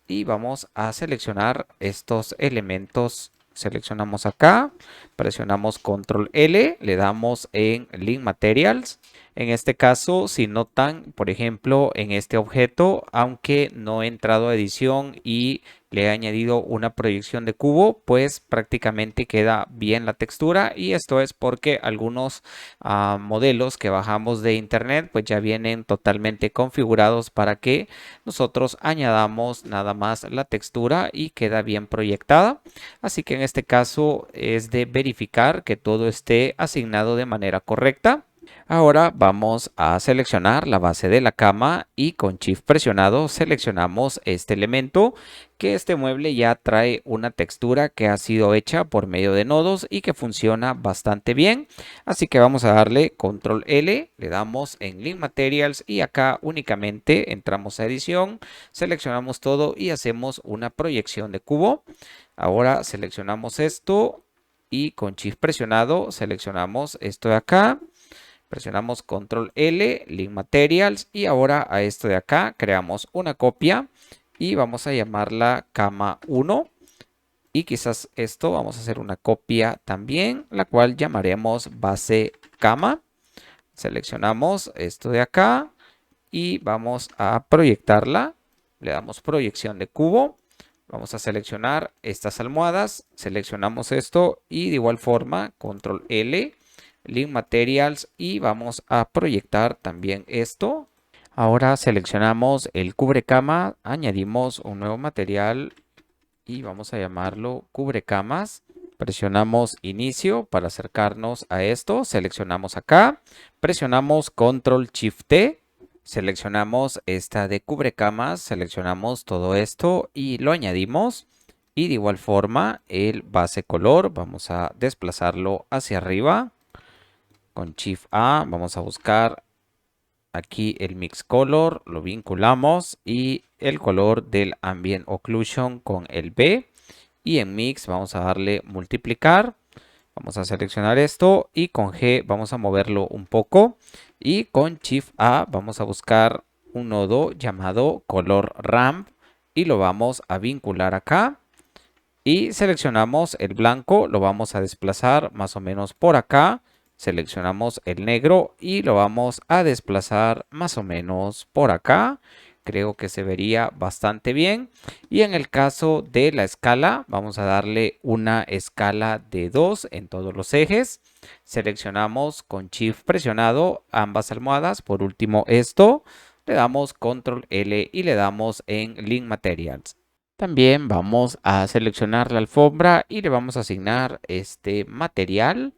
A: y vamos a seleccionar estos elementos. Seleccionamos acá, presionamos Control L, le damos en Link Materials. En este caso, si notan, por ejemplo, en este objeto, aunque no he entrado a edición y le he añadido una proyección de cubo, pues prácticamente queda bien la textura, y esto es porque algunos modelos que bajamos de internet pues ya vienen totalmente configurados para que nosotros añadamos nada más la textura y queda bien proyectada. Así que en este caso es de verificar que todo esté asignado de manera correcta. Ahora vamos a seleccionar la base de la cama y con Shift presionado seleccionamos este elemento, que este mueble ya trae una textura que ha sido hecha por medio de nodos y que funciona bastante bien. Así que vamos a darle Control L, le damos en Link Materials y acá únicamente entramos a edición, seleccionamos todo y hacemos una proyección de cubo. Ahora seleccionamos esto y con Shift presionado seleccionamos esto de acá. Presionamos Control L, Link Materials y ahora a esto de acá creamos una copia y vamos a llamarla cama 1 y quizás esto vamos a hacer una copia también, la cual llamaremos base cama. Seleccionamos esto de acá y vamos a proyectarla, le damos proyección de cubo. Vamos a seleccionar estas almohadas, seleccionamos esto y de igual forma Control L, Link Materials y vamos a proyectar también esto. Ahora seleccionamos el cubrecama, añadimos un nuevo material y vamos a llamarlo cubrecamas. Presionamos inicio para acercarnos a esto, seleccionamos acá, presionamos Control Shift T, seleccionamos esta de cubrecamas, seleccionamos todo esto y lo añadimos. Y de igual forma el base color vamos a desplazarlo hacia arriba. Con Shift A vamos a buscar aquí el Mix Color, lo vinculamos y el color del Ambient Occlusion con el B. Y en Mix vamos a darle multiplicar. Vamos a seleccionar esto y con G vamos a moverlo un poco. Y con Shift A vamos a buscar un nodo llamado Color Ramp y lo vamos a vincular acá. Y seleccionamos el blanco, lo vamos a desplazar más o menos por acá. Seleccionamos el negro y lo vamos a desplazar más o menos por acá. Creo que se vería bastante bien. Y en el caso de la escala, vamos a darle una escala de 2 en todos los ejes. Seleccionamos con Shift presionado ambas almohadas. Por último esto, le damos Control L y le damos en Link Materials. También vamos a seleccionar la alfombra y le vamos a asignar este material.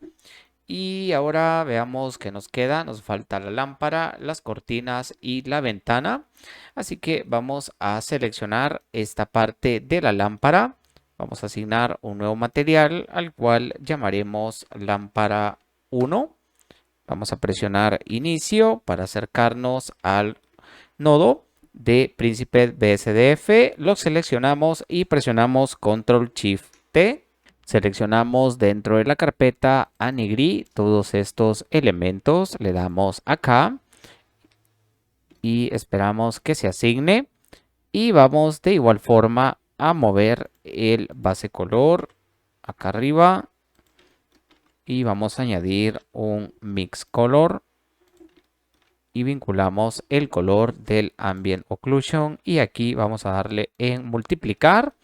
A: Y ahora veamos qué nos queda. Nos falta la lámpara, las cortinas y la ventana. Así que vamos a seleccionar esta parte de la lámpara. Vamos a asignar un nuevo material al cual llamaremos lámpara 1. Vamos a presionar inicio para acercarnos al nodo de Príncipe BSDF. Lo seleccionamos y presionamos Control Shift T. Seleccionamos dentro de la carpeta Anigri todos estos elementos, le damos acá y esperamos que se asigne y vamos de igual forma a mover el base color acá arriba y vamos a añadir un mix color y vinculamos el color del ambient occlusion y aquí vamos a darle en multiplicar.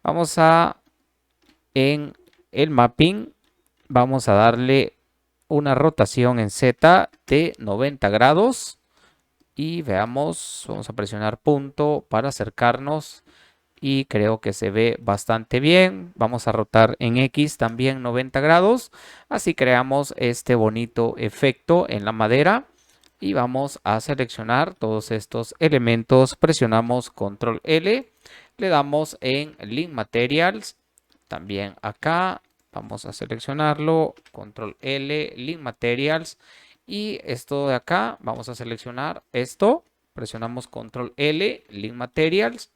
A: Vamos a en el mapping vamos a darle una rotación en Z de 90 grados y veamos, vamos a presionar punto para acercarnos y creo que se ve bastante bien. Vamos a rotar en X también 90 grados, así creamos este bonito efecto en la madera y vamos a seleccionar todos estos elementos, presionamos control L, le damos en Link Materials, también acá vamos a seleccionarlo, control L, Link Materials y esto de acá vamos a seleccionar esto, presionamos control L, Link Materials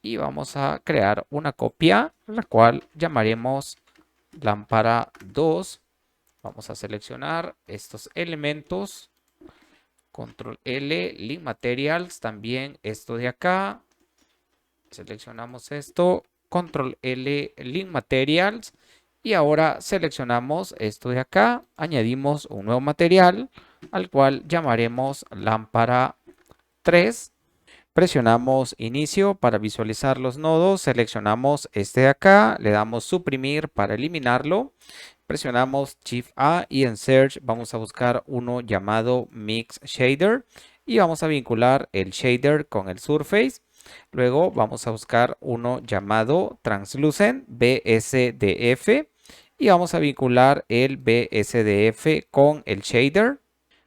A: y vamos a crear una copia, la cual llamaremos lámpara 2. Vamos a seleccionar estos elementos, control L, Link Materials, también esto de acá, seleccionamos esto, control L, Link Materials y ahora seleccionamos esto de acá, añadimos un nuevo material al cual llamaremos lámpara 3. Presionamos inicio para visualizar los nodos, seleccionamos este de acá, le damos suprimir para eliminarlo, presionamos Shift A y en Search vamos a buscar uno llamado Mix Shader y vamos a vincular el shader con el Surface. Luego vamos a buscar uno llamado Translucent BSDF y vamos a vincular el BSDF con el shader.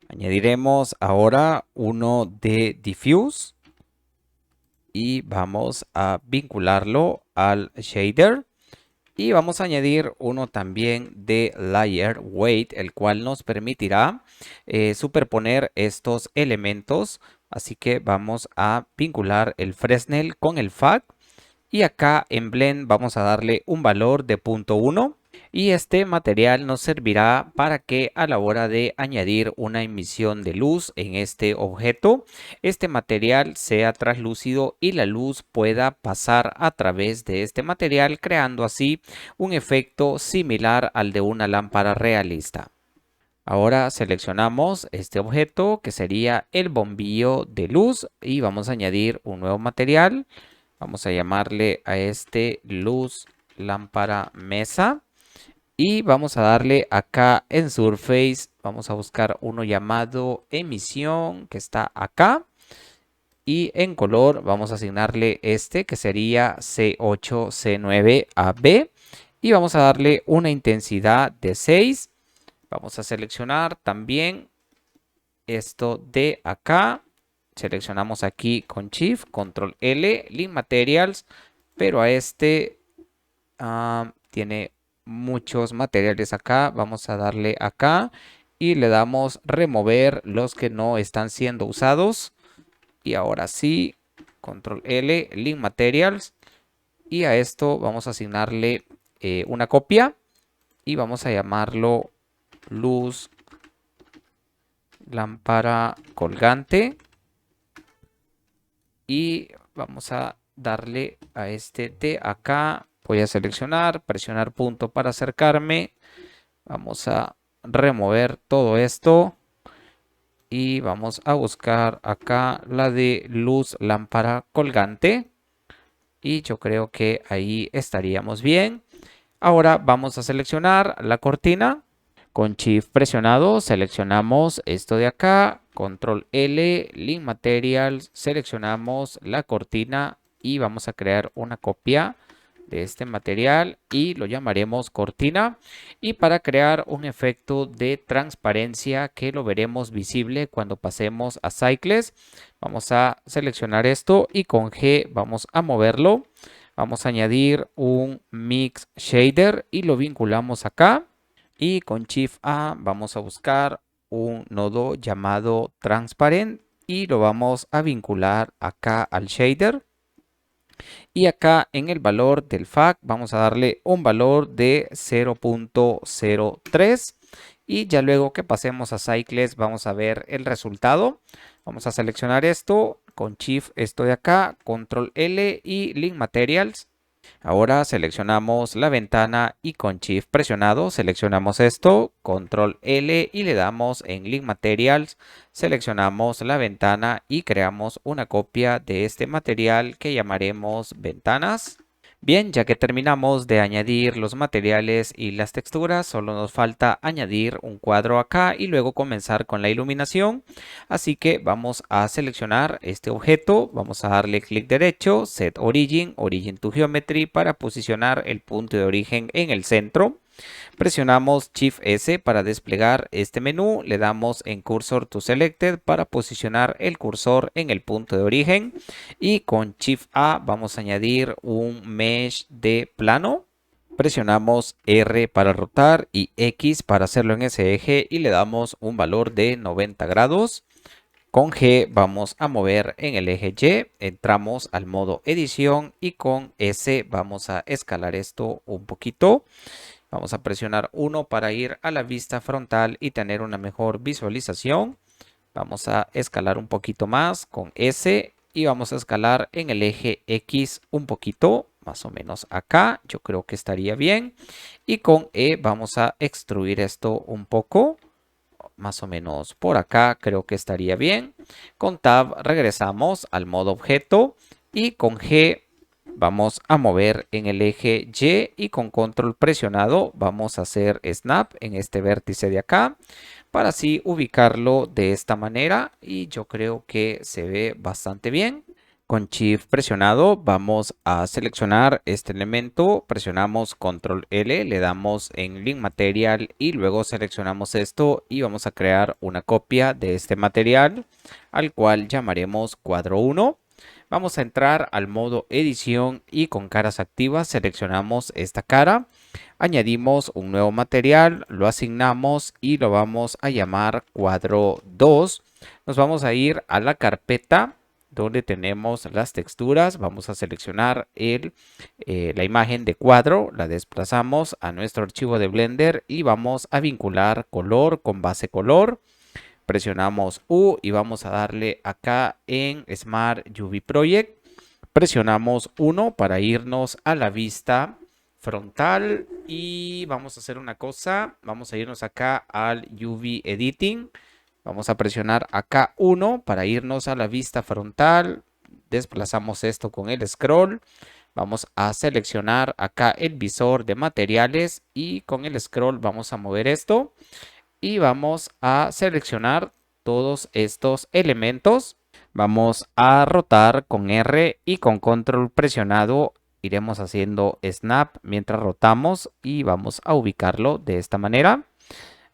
A: Añadiremos ahora uno de Diffuse y vamos a vincularlo al shader y vamos a añadir uno también de layer weight, el cual nos permitirá superponer estos elementos, así que vamos a vincular el Fresnel con el FAC y acá en Blend vamos a darle un valor de 0.1 y este material nos servirá para que a la hora de añadir una emisión de luz en este objeto, este material sea translúcido y la luz pueda pasar a través de este material, creando así un efecto similar al de una lámpara realista. Ahora seleccionamos este objeto que sería el bombillo de luz y vamos a añadir un nuevo material. Vamos a llamarle a este luz lámpara mesa. Y vamos a darle acá en Surface, vamos a buscar uno llamado emisión que está acá. Y en color vamos a asignarle este que sería C8, C9, AB. Y vamos a darle una intensidad de 6. Vamos a seleccionar también esto de acá. Seleccionamos aquí con Shift, Control L, Link Materials. Pero a este tiene muchos materiales acá. Vamos a darle acá y le damos remover los que no están siendo usados. Y ahora sí, control L, Link Materials. Y a esto vamos a asignarle una copia. Y vamos a llamarlo luz lámpara colgante. Y vamos a darle a este de acá. Voy a seleccionar, presionar punto para acercarme. Vamos a remover todo esto. Y vamos a buscar acá la de luz lámpara colgante. Y yo creo que ahí estaríamos bien. Ahora vamos a seleccionar la cortina. Con Shift presionado seleccionamos esto de acá. Control L, Link Materials. Seleccionamos la cortina y vamos a crear una copia de este material y lo llamaremos cortina. Y para crear un efecto de transparencia que lo veremos visible cuando pasemos a Cycles, vamos a seleccionar esto y con G vamos a moverlo. Vamos a añadir un Mix Shader y lo vinculamos acá. Y con Shift A vamos a buscar un nodo llamado Transparent y lo vamos a vincular acá al shader. Y acá en el valor del FAC vamos a darle un valor de 0.03. Y ya luego que pasemos a Cycles vamos a ver el resultado. Vamos a seleccionar esto con Shift, esto de acá, Control L y Link Materials. Ahora seleccionamos la ventana y con Shift presionado seleccionamos esto, Control L y le damos en Link Materials, seleccionamos la ventana y creamos una copia de este material que llamaremos ventanas. Bien, ya que terminamos de añadir los materiales y las texturas, solo nos falta añadir un cuadro acá y luego comenzar con la iluminación. Así que vamos a seleccionar este objeto, vamos a darle clic derecho, Set Origin, Origin to Geometry para posicionar el punto de origen en el centro. Presionamos Shift S para desplegar este menú, le damos en Cursor to Selected para posicionar el cursor en el punto de origen y con Shift A vamos a añadir un mesh de plano. Presionamos R para rotar y X para hacerlo en ese eje y le damos un valor de 90 grados. Con G vamos a mover en el eje Y, entramos al modo edición y con S vamos a escalar esto un poquito. Vamos a presionar 1 para ir a la vista frontal y tener una mejor visualización. Vamos a escalar un poquito más con S y vamos a escalar en el eje X un poquito, más o menos acá. Yo creo que estaría bien. Y con E vamos a extruir esto un poco, más o menos por acá, creo que estaría bien. Con Tab regresamos al modo objeto y con G vamos a mover en el eje Y y con control presionado vamos a hacer snap en este vértice de acá para así ubicarlo de esta manera y yo creo que se ve bastante bien. Con Shift presionado vamos a seleccionar este elemento, presionamos Control L, le damos en Link Material y luego seleccionamos esto y vamos a crear una copia de este material al cual llamaremos cuadro 1. Vamos a entrar al modo edición y con caras activas seleccionamos esta cara. Añadimos un nuevo material, lo asignamos y lo vamos a llamar cuadro 2. Nos vamos a ir a la carpeta donde tenemos las texturas. Vamos a seleccionar la imagen de cuadro, la desplazamos a nuestro archivo de Blender y vamos a vincular color con base color. Presionamos U y vamos a darle acá en Smart UV Project. Presionamos 1 para irnos a la vista frontal y vamos a hacer una cosa. Vamos a irnos acá al UV Editing. Vamos a presionar acá 1 para irnos a la vista frontal. Desplazamos esto con el scroll. Vamos a seleccionar acá el visor de materiales y con el scroll vamos a mover esto. Y vamos a seleccionar todos estos elementos. Vamos a rotar con R y con control presionado iremos haciendo snap mientras rotamos y vamos a ubicarlo de esta manera.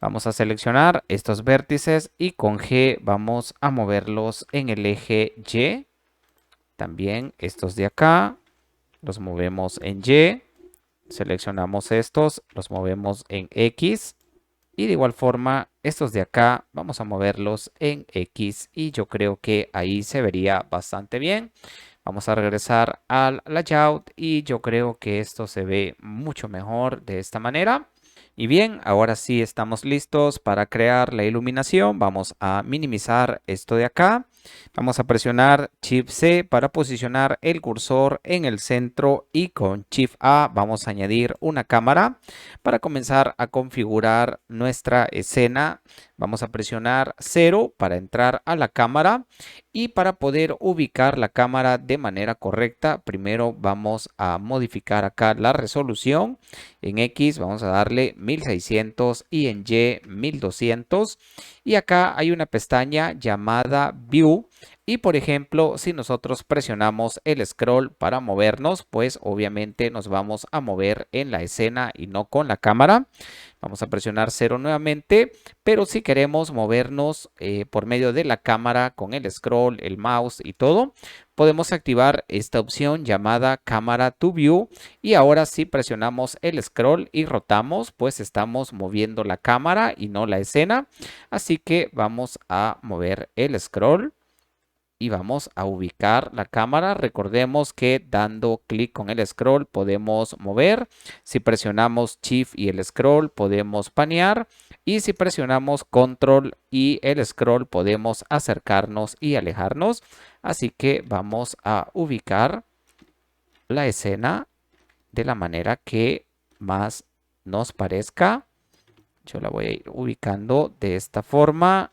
A: Vamos a seleccionar estos vértices y con G vamos a moverlos en el eje Y. También estos de acá los movemos en Y. Seleccionamos estos, los movemos en X. Y de igual forma, estos de acá vamos a moverlos en X y yo creo que ahí se vería bastante bien. Vamos a regresar al layout y yo creo que esto se ve mucho mejor de esta manera. Y bien, ahora sí estamos listos para crear la iluminación. Vamos a minimizar esto de acá. Vamos a presionar Shift C para posicionar el cursor en el centro y con Shift A vamos a añadir una cámara. Para comenzar a configurar nuestra escena, vamos a presionar 0 para entrar a la cámara y para poder ubicar la cámara de manera correcta, primero vamos a modificar acá la resolución. En X vamos a darle 1600 y en Y 1200 y acá hay una pestaña llamada View. Y por ejemplo, si nosotros presionamos el scroll para movernos, pues obviamente nos vamos a mover en la escena y no con la cámara. Vamos a presionar 0 nuevamente, pero si queremos movernos por medio de la cámara con el scroll, el mouse y todo, podemos activar esta opción llamada Camera to View y ahora si presionamos el scroll y rotamos, pues estamos moviendo la cámara y no la escena. Así que vamos a mover el scroll. y vamos a ubicar la cámara. Recordemos que dando clic con el scroll podemos mover. Si presionamos Shift y el scroll podemos panear. Y si presionamos Control y el scroll podemos acercarnos y alejarnos. Así que vamos a ubicar la escena de la manera que más nos parezca. Yo la voy a ir ubicando de esta forma.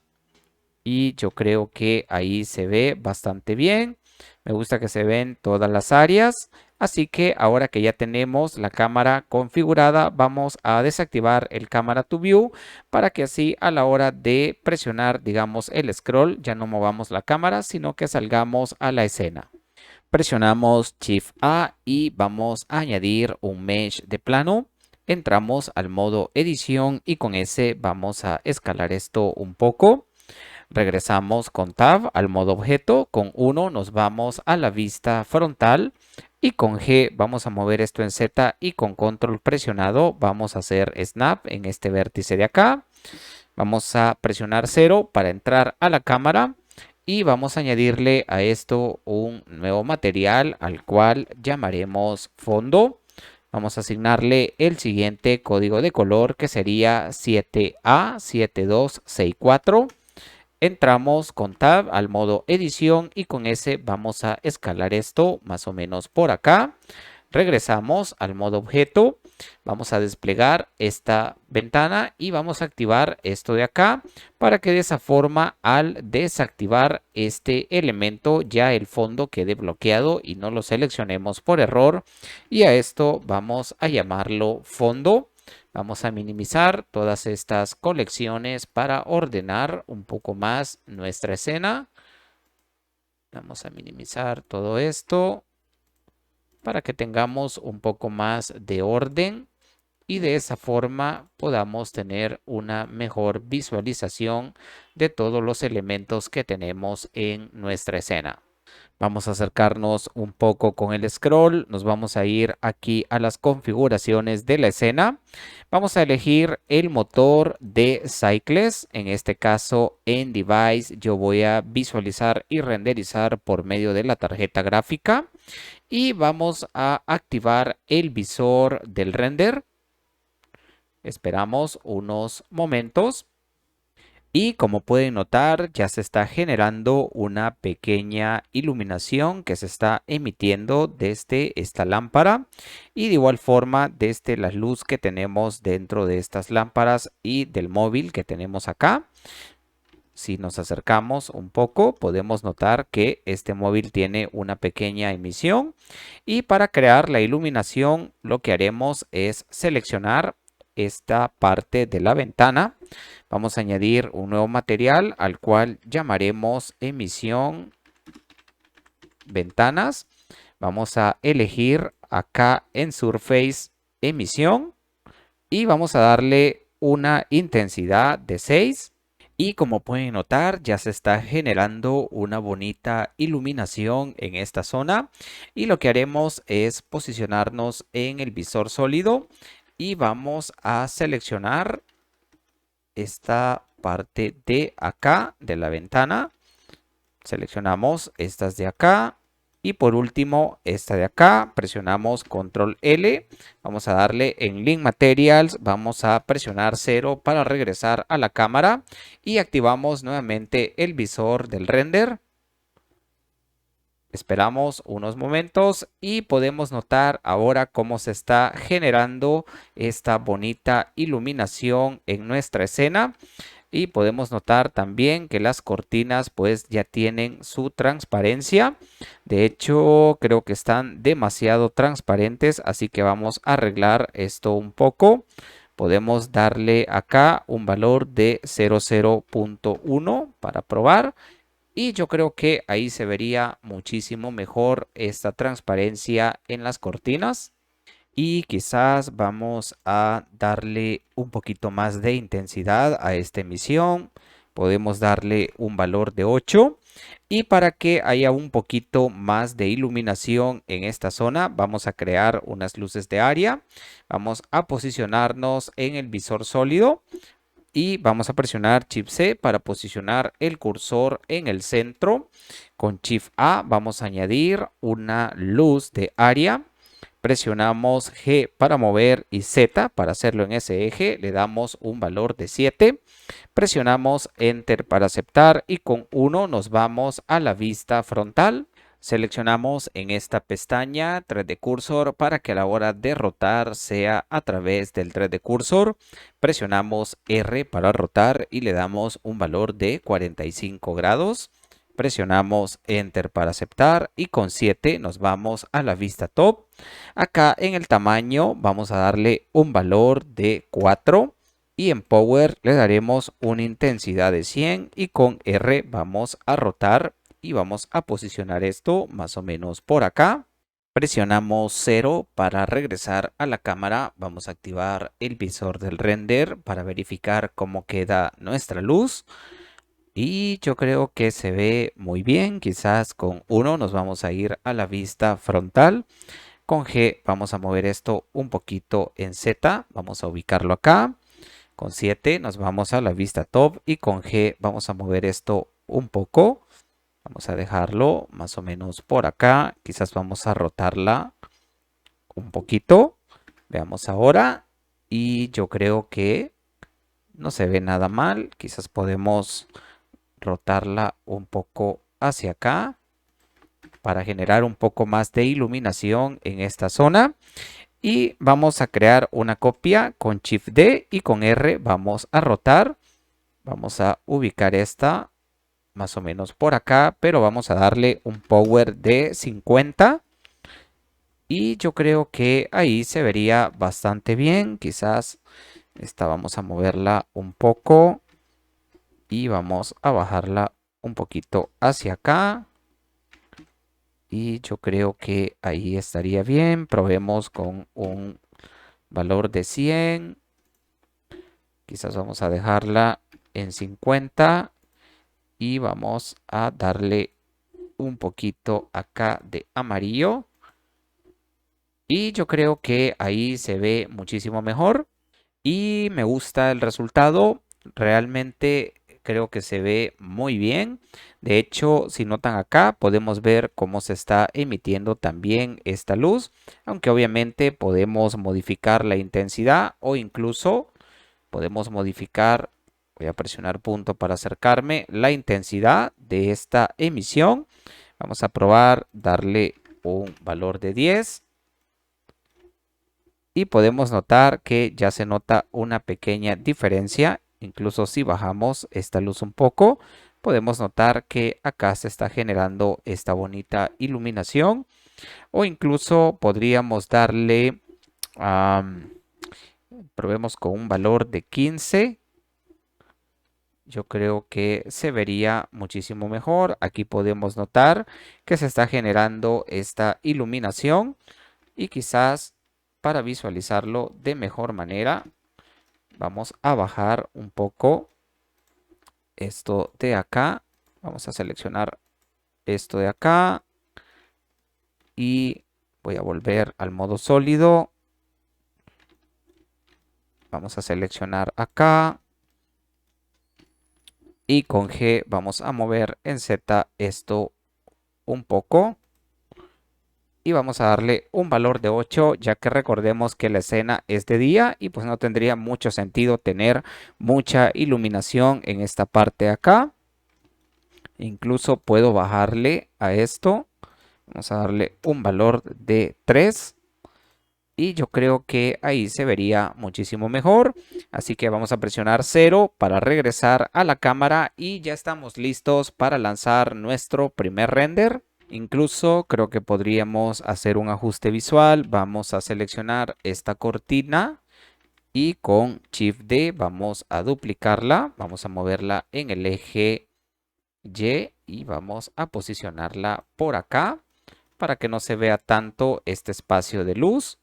A: Y yo creo que ahí se ve bastante bien. Me gusta que se ven todas las áreas. Así que ahora que ya tenemos la cámara configurada, vamos a desactivar el Camera to View para que así a la hora de presionar, digamos, el scroll, ya no movamos la cámara, sino que salgamos a la escena. Presionamos Shift A y vamos a añadir un mesh de plano. Entramos al modo edición y con ese vamos a escalar esto un poco. Regresamos con Tab al modo objeto. Con 1 nos vamos a la vista frontal. Y con G vamos a mover esto en Z. Y con Control presionado vamos a hacer Snap en este vértice de acá. Vamos a presionar 0 para entrar a la cámara. Y vamos a añadirle a esto un nuevo material al cual llamaremos fondo. Vamos a asignarle el siguiente código de color que sería 7A7264. Entramos con Tab al modo edición y con ese vamos a escalar esto más o menos por acá. Regresamos al modo objeto. Vamos a desplegar esta ventana y vamos a activar esto de acá para que de esa forma al desactivar este elemento ya el fondo quede bloqueado y no lo seleccionemos por error. Y a esto vamos a llamarlo fondo. Vamos a minimizar todas estas colecciones para ordenar un poco más nuestra escena. Vamos a minimizar todo esto para que tengamos un poco más de orden y de esa forma podamos tener una mejor visualización de todos los elementos que tenemos en nuestra escena. Vamos a acercarnos un poco con el scroll. Nos vamos a ir aquí a las configuraciones de la escena. Vamos a elegir el motor de Cycles. En este caso, en Device, yo voy a visualizar y renderizar por medio de la tarjeta gráfica. Y vamos a activar el visor del render. Esperamos unos momentos. Y como pueden notar, ya se está generando una pequeña iluminación que se está emitiendo desde esta lámpara. Y de igual forma, desde la luz que tenemos dentro de estas lámparas y del móvil que tenemos acá. Si nos acercamos un poco, podemos notar que este móvil tiene una pequeña emisión. Y para crear la iluminación, lo que haremos es seleccionar esta parte de la ventana. Vamos a añadir un nuevo material al cual llamaremos emisión ventanas. Vamos a elegir acá en Surface emisión y vamos a darle una intensidad de 6. Y como pueden notar, ya se está generando una bonita iluminación en esta zona. Y lo que haremos es posicionarnos en el visor sólido y vamos a seleccionar esta parte de acá de la ventana. Seleccionamos estas de acá. Y por último, esta de acá, presionamos Control L. Vamos a darle en Link Materials, vamos a presionar 0 para regresar a la cámara. Y activamos nuevamente el visor del render. Esperamos unos momentos y podemos notar ahora cómo se está generando esta bonita iluminación en nuestra escena. Y podemos notar también que las cortinas pues ya tienen su transparencia. De hecho, creo que están demasiado transparentes, así que vamos a arreglar esto un poco. Podemos darle acá un valor de 0.1 para probar. Y yo creo que ahí se vería muchísimo mejor esta transparencia en las cortinas. Y quizás vamos a darle un poquito más de intensidad a esta emisión. Podemos darle un valor de 8. Y para que haya un poquito más de iluminación en esta zona, vamos a crear unas luces de área. Vamos a posicionarnos en el visor sólido. y vamos a presionar Shift C para posicionar el cursor en el centro. Con Shift A vamos a añadir una luz de área. Presionamos G para mover y Z para hacerlo en ese eje. Le damos un valor de 7. Presionamos Enter para aceptar y con 1 nos vamos a la vista frontal. Seleccionamos en esta pestaña Thread de Cursor para que a la hora de rotar sea a través del Thread de Cursor. Presionamos R para rotar y le damos un valor de 45 grados. Presionamos Enter para aceptar y con 7 nos vamos a la vista top. Acá en el tamaño vamos a darle un valor de 4 y en Power le daremos una intensidad de 100 y con R vamos a rotar y vamos a posicionar esto más o menos por acá. Presionamos 0 para regresar a la cámara. Vamos a activar el visor del render para verificar cómo queda nuestra luz. Y yo creo que se ve muy bien. Quizás con 1 nos vamos a ir a la vista frontal. Con G vamos a mover esto un poquito en Z. Vamos a ubicarlo acá. Con 7 nos vamos a la vista top y con G vamos a mover esto un poco. Vamos a dejarlo más o menos por acá. Quizás vamos a rotarla un poquito. Veamos ahora. Y yo creo que no se ve nada mal. Quizás podemos rotarla un poco hacia acá para generar un poco más de iluminación en esta zona. Y vamos a crear una copia con Shift D y con R vamos a rotar. Vamos a ubicar esta más o menos por acá, pero vamos a darle un power de 50. Y yo creo que ahí se vería bastante bien. Quizás esta vamos a moverla un poco y vamos a bajarla un poquito hacia acá. Y yo creo que ahí estaría bien. Probemos con un valor de 100. Quizás vamos a dejarla en 50. Y vamos a darle un poquito acá de amarillo. Y yo creo que ahí se ve muchísimo mejor. Y me gusta el resultado. Realmente creo que se ve muy bien. De hecho, si notan acá, podemos ver cómo se está emitiendo también esta luz. Aunque obviamente podemos modificar la intensidad o incluso podemos modificar, voy a presionar punto para acercarme, la intensidad de esta emisión. Vamos a probar darle un valor de 10. Y podemos notar que ya se nota una pequeña diferencia. Incluso si bajamos esta luz un poco, podemos notar que acá se está generando esta bonita iluminación. O incluso podríamos darle, probemos con un valor de 15. Yo creo que se vería muchísimo mejor. Aquí podemos notar que se está generando esta iluminación. Y quizás para visualizarlo de mejor manera, vamos a bajar un poco esto de acá. Vamos a seleccionar esto de acá. Y voy a volver al modo sólido. Vamos a seleccionar acá. Y con G vamos a mover en Z esto un poco. Y vamos a darle un valor de 8, ya que recordemos que la escena es de día y pues no tendría mucho sentido tener mucha iluminación en esta parte de acá. Incluso puedo bajarle a esto. Vamos a darle un valor de 3. Y yo creo que ahí se vería muchísimo mejor. Así que vamos a presionar 0 para regresar a la cámara y ya estamos listos para lanzar nuestro primer render. Incluso creo que podríamos hacer un ajuste visual. Vamos a seleccionar esta cortina y con Shift D vamos a duplicarla. Vamos a moverla en el eje Y y vamos a posicionarla por acá para que no se vea tanto este espacio de luz.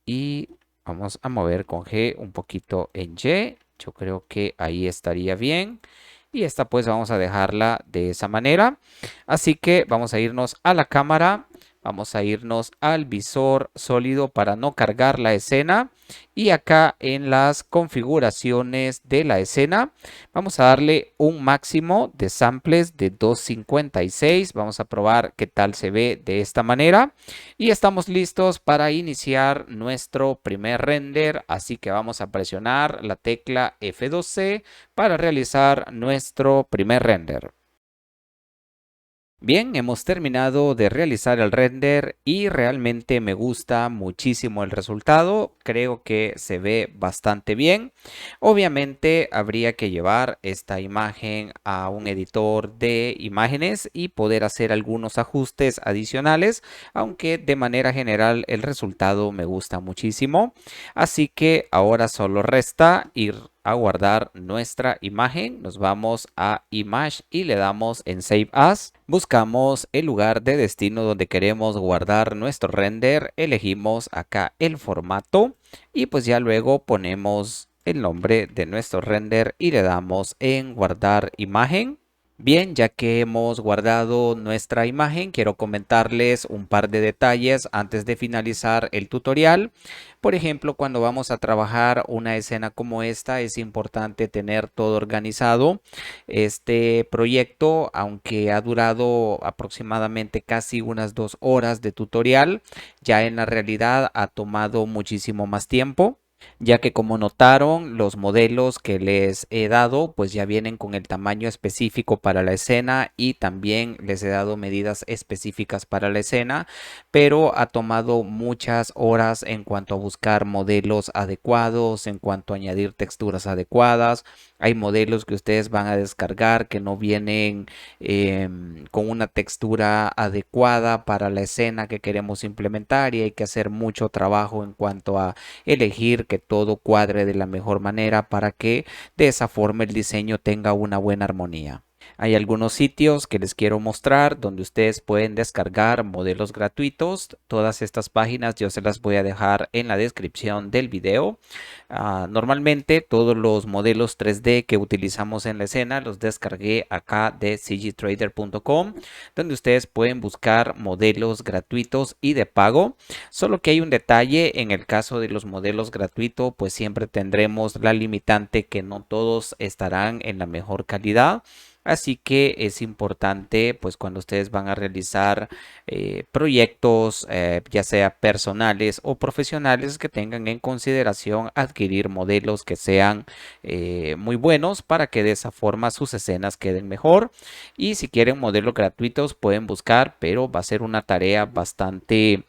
A: Y vamos a mover con G un poquito en Y. Yo creo que ahí estaría bien. Y esta pues vamos a dejarla de esa manera. Así que vamos a irnos a la cámara. Vamos a irnos al visor sólido para no cargar la escena. Y acá en las configuraciones de la escena vamos a darle un máximo de samples de 256. Vamos a probar qué tal se ve de esta manera. Y estamos listos para iniciar nuestro primer render. Así que vamos a presionar la tecla F12 para realizar nuestro primer render. Bien, hemos terminado de realizar el render y realmente me gusta muchísimo el resultado. Creo que se ve bastante bien. Obviamente habría que llevar esta imagen a un editor de imágenes y poder hacer algunos ajustes adicionales, aunque de manera general el resultado me gusta muchísimo. Así que ahora solo resta ir a guardar nuestra imagen. Nos vamos a Image y le damos en Save As. Buscamos el lugar de destino donde queremos guardar nuestro render. Elegimos acá el formato y pues ya luego ponemos el nombre de nuestro render y le damos en guardar imagen. Bien, ya que hemos guardado nuestra imagen, quiero comentarles un par de detalles antes de finalizar el tutorial. Por ejemplo, cuando vamos a trabajar una escena como esta, es importante tener todo organizado. Este proyecto, aunque ha durado aproximadamente casi unas 2 horas de tutorial, ya en la realidad ha tomado muchísimo más tiempo, ya que como notaron los modelos que les he dado pues ya vienen con el tamaño específico para la escena y también les he dado medidas específicas para la escena, pero ha tomado muchas horas en cuanto a buscar modelos adecuados, en cuanto a añadir texturas adecuadas. Hay modelos que ustedes van a descargar que no vienen con una textura adecuada para la escena que queremos implementar y hay que hacer mucho trabajo en cuanto a elegir que todo cuadre de la mejor manera para que de esa forma el diseño tenga una buena armonía. Hay algunos sitios que les quiero mostrar donde ustedes pueden descargar modelos gratuitos. Todas estas páginas yo se las voy a dejar en la descripción del video. Normalmente todos los modelos 3D que utilizamos en la escena los descargué acá de cgtrader.com, donde ustedes pueden buscar modelos gratuitos y de pago. Solo que hay un detalle: en el caso de los modelos gratuitos pues siempre tendremos la limitante que no todos estarán en la mejor calidad. Así que es importante pues cuando ustedes van a realizar proyectos ya sea personales o profesionales, que tengan en consideración adquirir modelos que sean muy buenos para que de esa forma sus escenas queden mejor. Y si quieren modelos gratuitos pueden buscar, pero va a ser una tarea bastante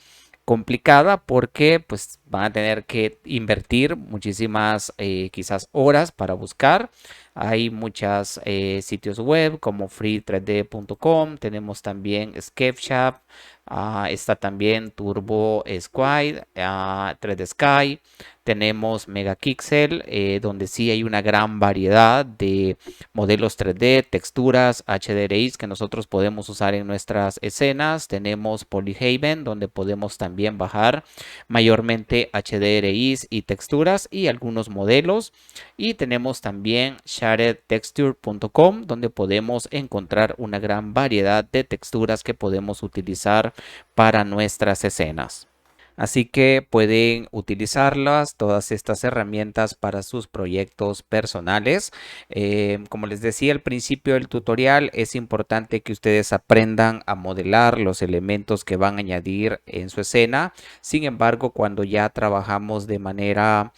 A: complicada porque pues van a tener que invertir muchísimas quizás horas para buscar. Hay muchos sitios web como free3d.com, tenemos también SketchUp, está también Turbo Squid, 3D Sky, tenemos Megapixel, donde sí hay una gran variedad de modelos 3D, texturas, HDRIs que nosotros podemos usar en nuestras escenas. Tenemos Polyhaven, donde podemos también bajar mayormente HDRIs y texturas y algunos modelos. Y tenemos también sharedtexture.com, donde podemos encontrar una gran variedad de texturas que podemos utilizar para nuestras escenas. Así que pueden utilizarlas, todas estas herramientas, para sus proyectos personales. Como les decía al principio del tutorial, es importante que ustedes aprendan a modelar los elementos que van a añadir en su escena. Sin embargo, cuando ya trabajamos de manera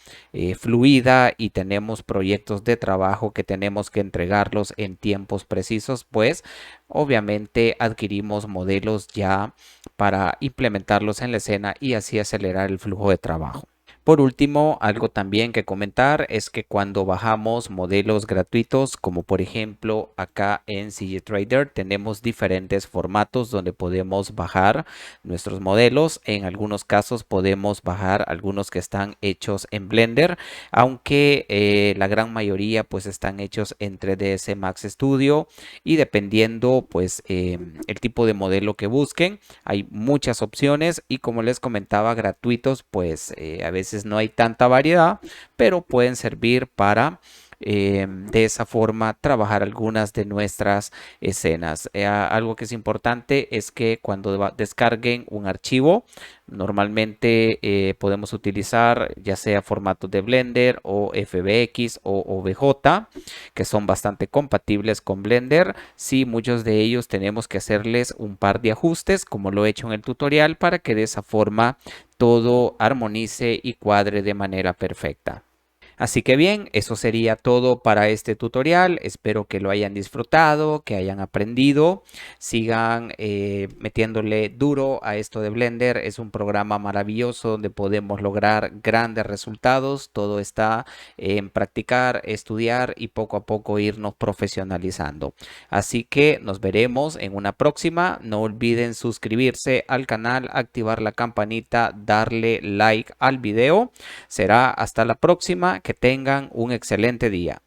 A: fluida y tenemos proyectos de trabajo que tenemos que entregarlos en tiempos precisos, pues obviamente adquirimos modelos ya para implementarlos en la escena y así acelerar el flujo de trabajo. Por último, algo también que comentar es que cuando bajamos modelos gratuitos, como por ejemplo acá en CGTrader, tenemos diferentes formatos donde podemos bajar nuestros modelos. En algunos casos podemos bajar algunos que están hechos en Blender, aunque la gran mayoría pues están hechos en 3ds Max Studio, y dependiendo pues el tipo de modelo que busquen, hay muchas opciones y como les comentaba, gratuitos pues a veces no hay tanta variedad, pero pueden servir para de esa forma trabajar algunas de nuestras escenas. Algo que es importante es que cuando descarguen un archivo, normalmente podemos utilizar ya sea formatos de Blender o FBX o OBJ, que son bastante compatibles con Blender. Sí, muchos de ellos tenemos que hacerles un par de ajustes, como lo he hecho en el tutorial, para que de esa forma todo armonice y cuadre de manera perfecta. Así que bien, eso sería todo para este tutorial. Espero que lo hayan disfrutado, que hayan aprendido. Sigan metiéndole duro a esto de Blender. Es un programa maravilloso donde podemos lograr grandes resultados. Todo está en practicar, estudiar y poco a poco irnos profesionalizando. Así que nos veremos en una próxima. No olviden suscribirse al canal, activar la campanita, darle like al video. Será hasta la próxima. Que tengan un excelente día.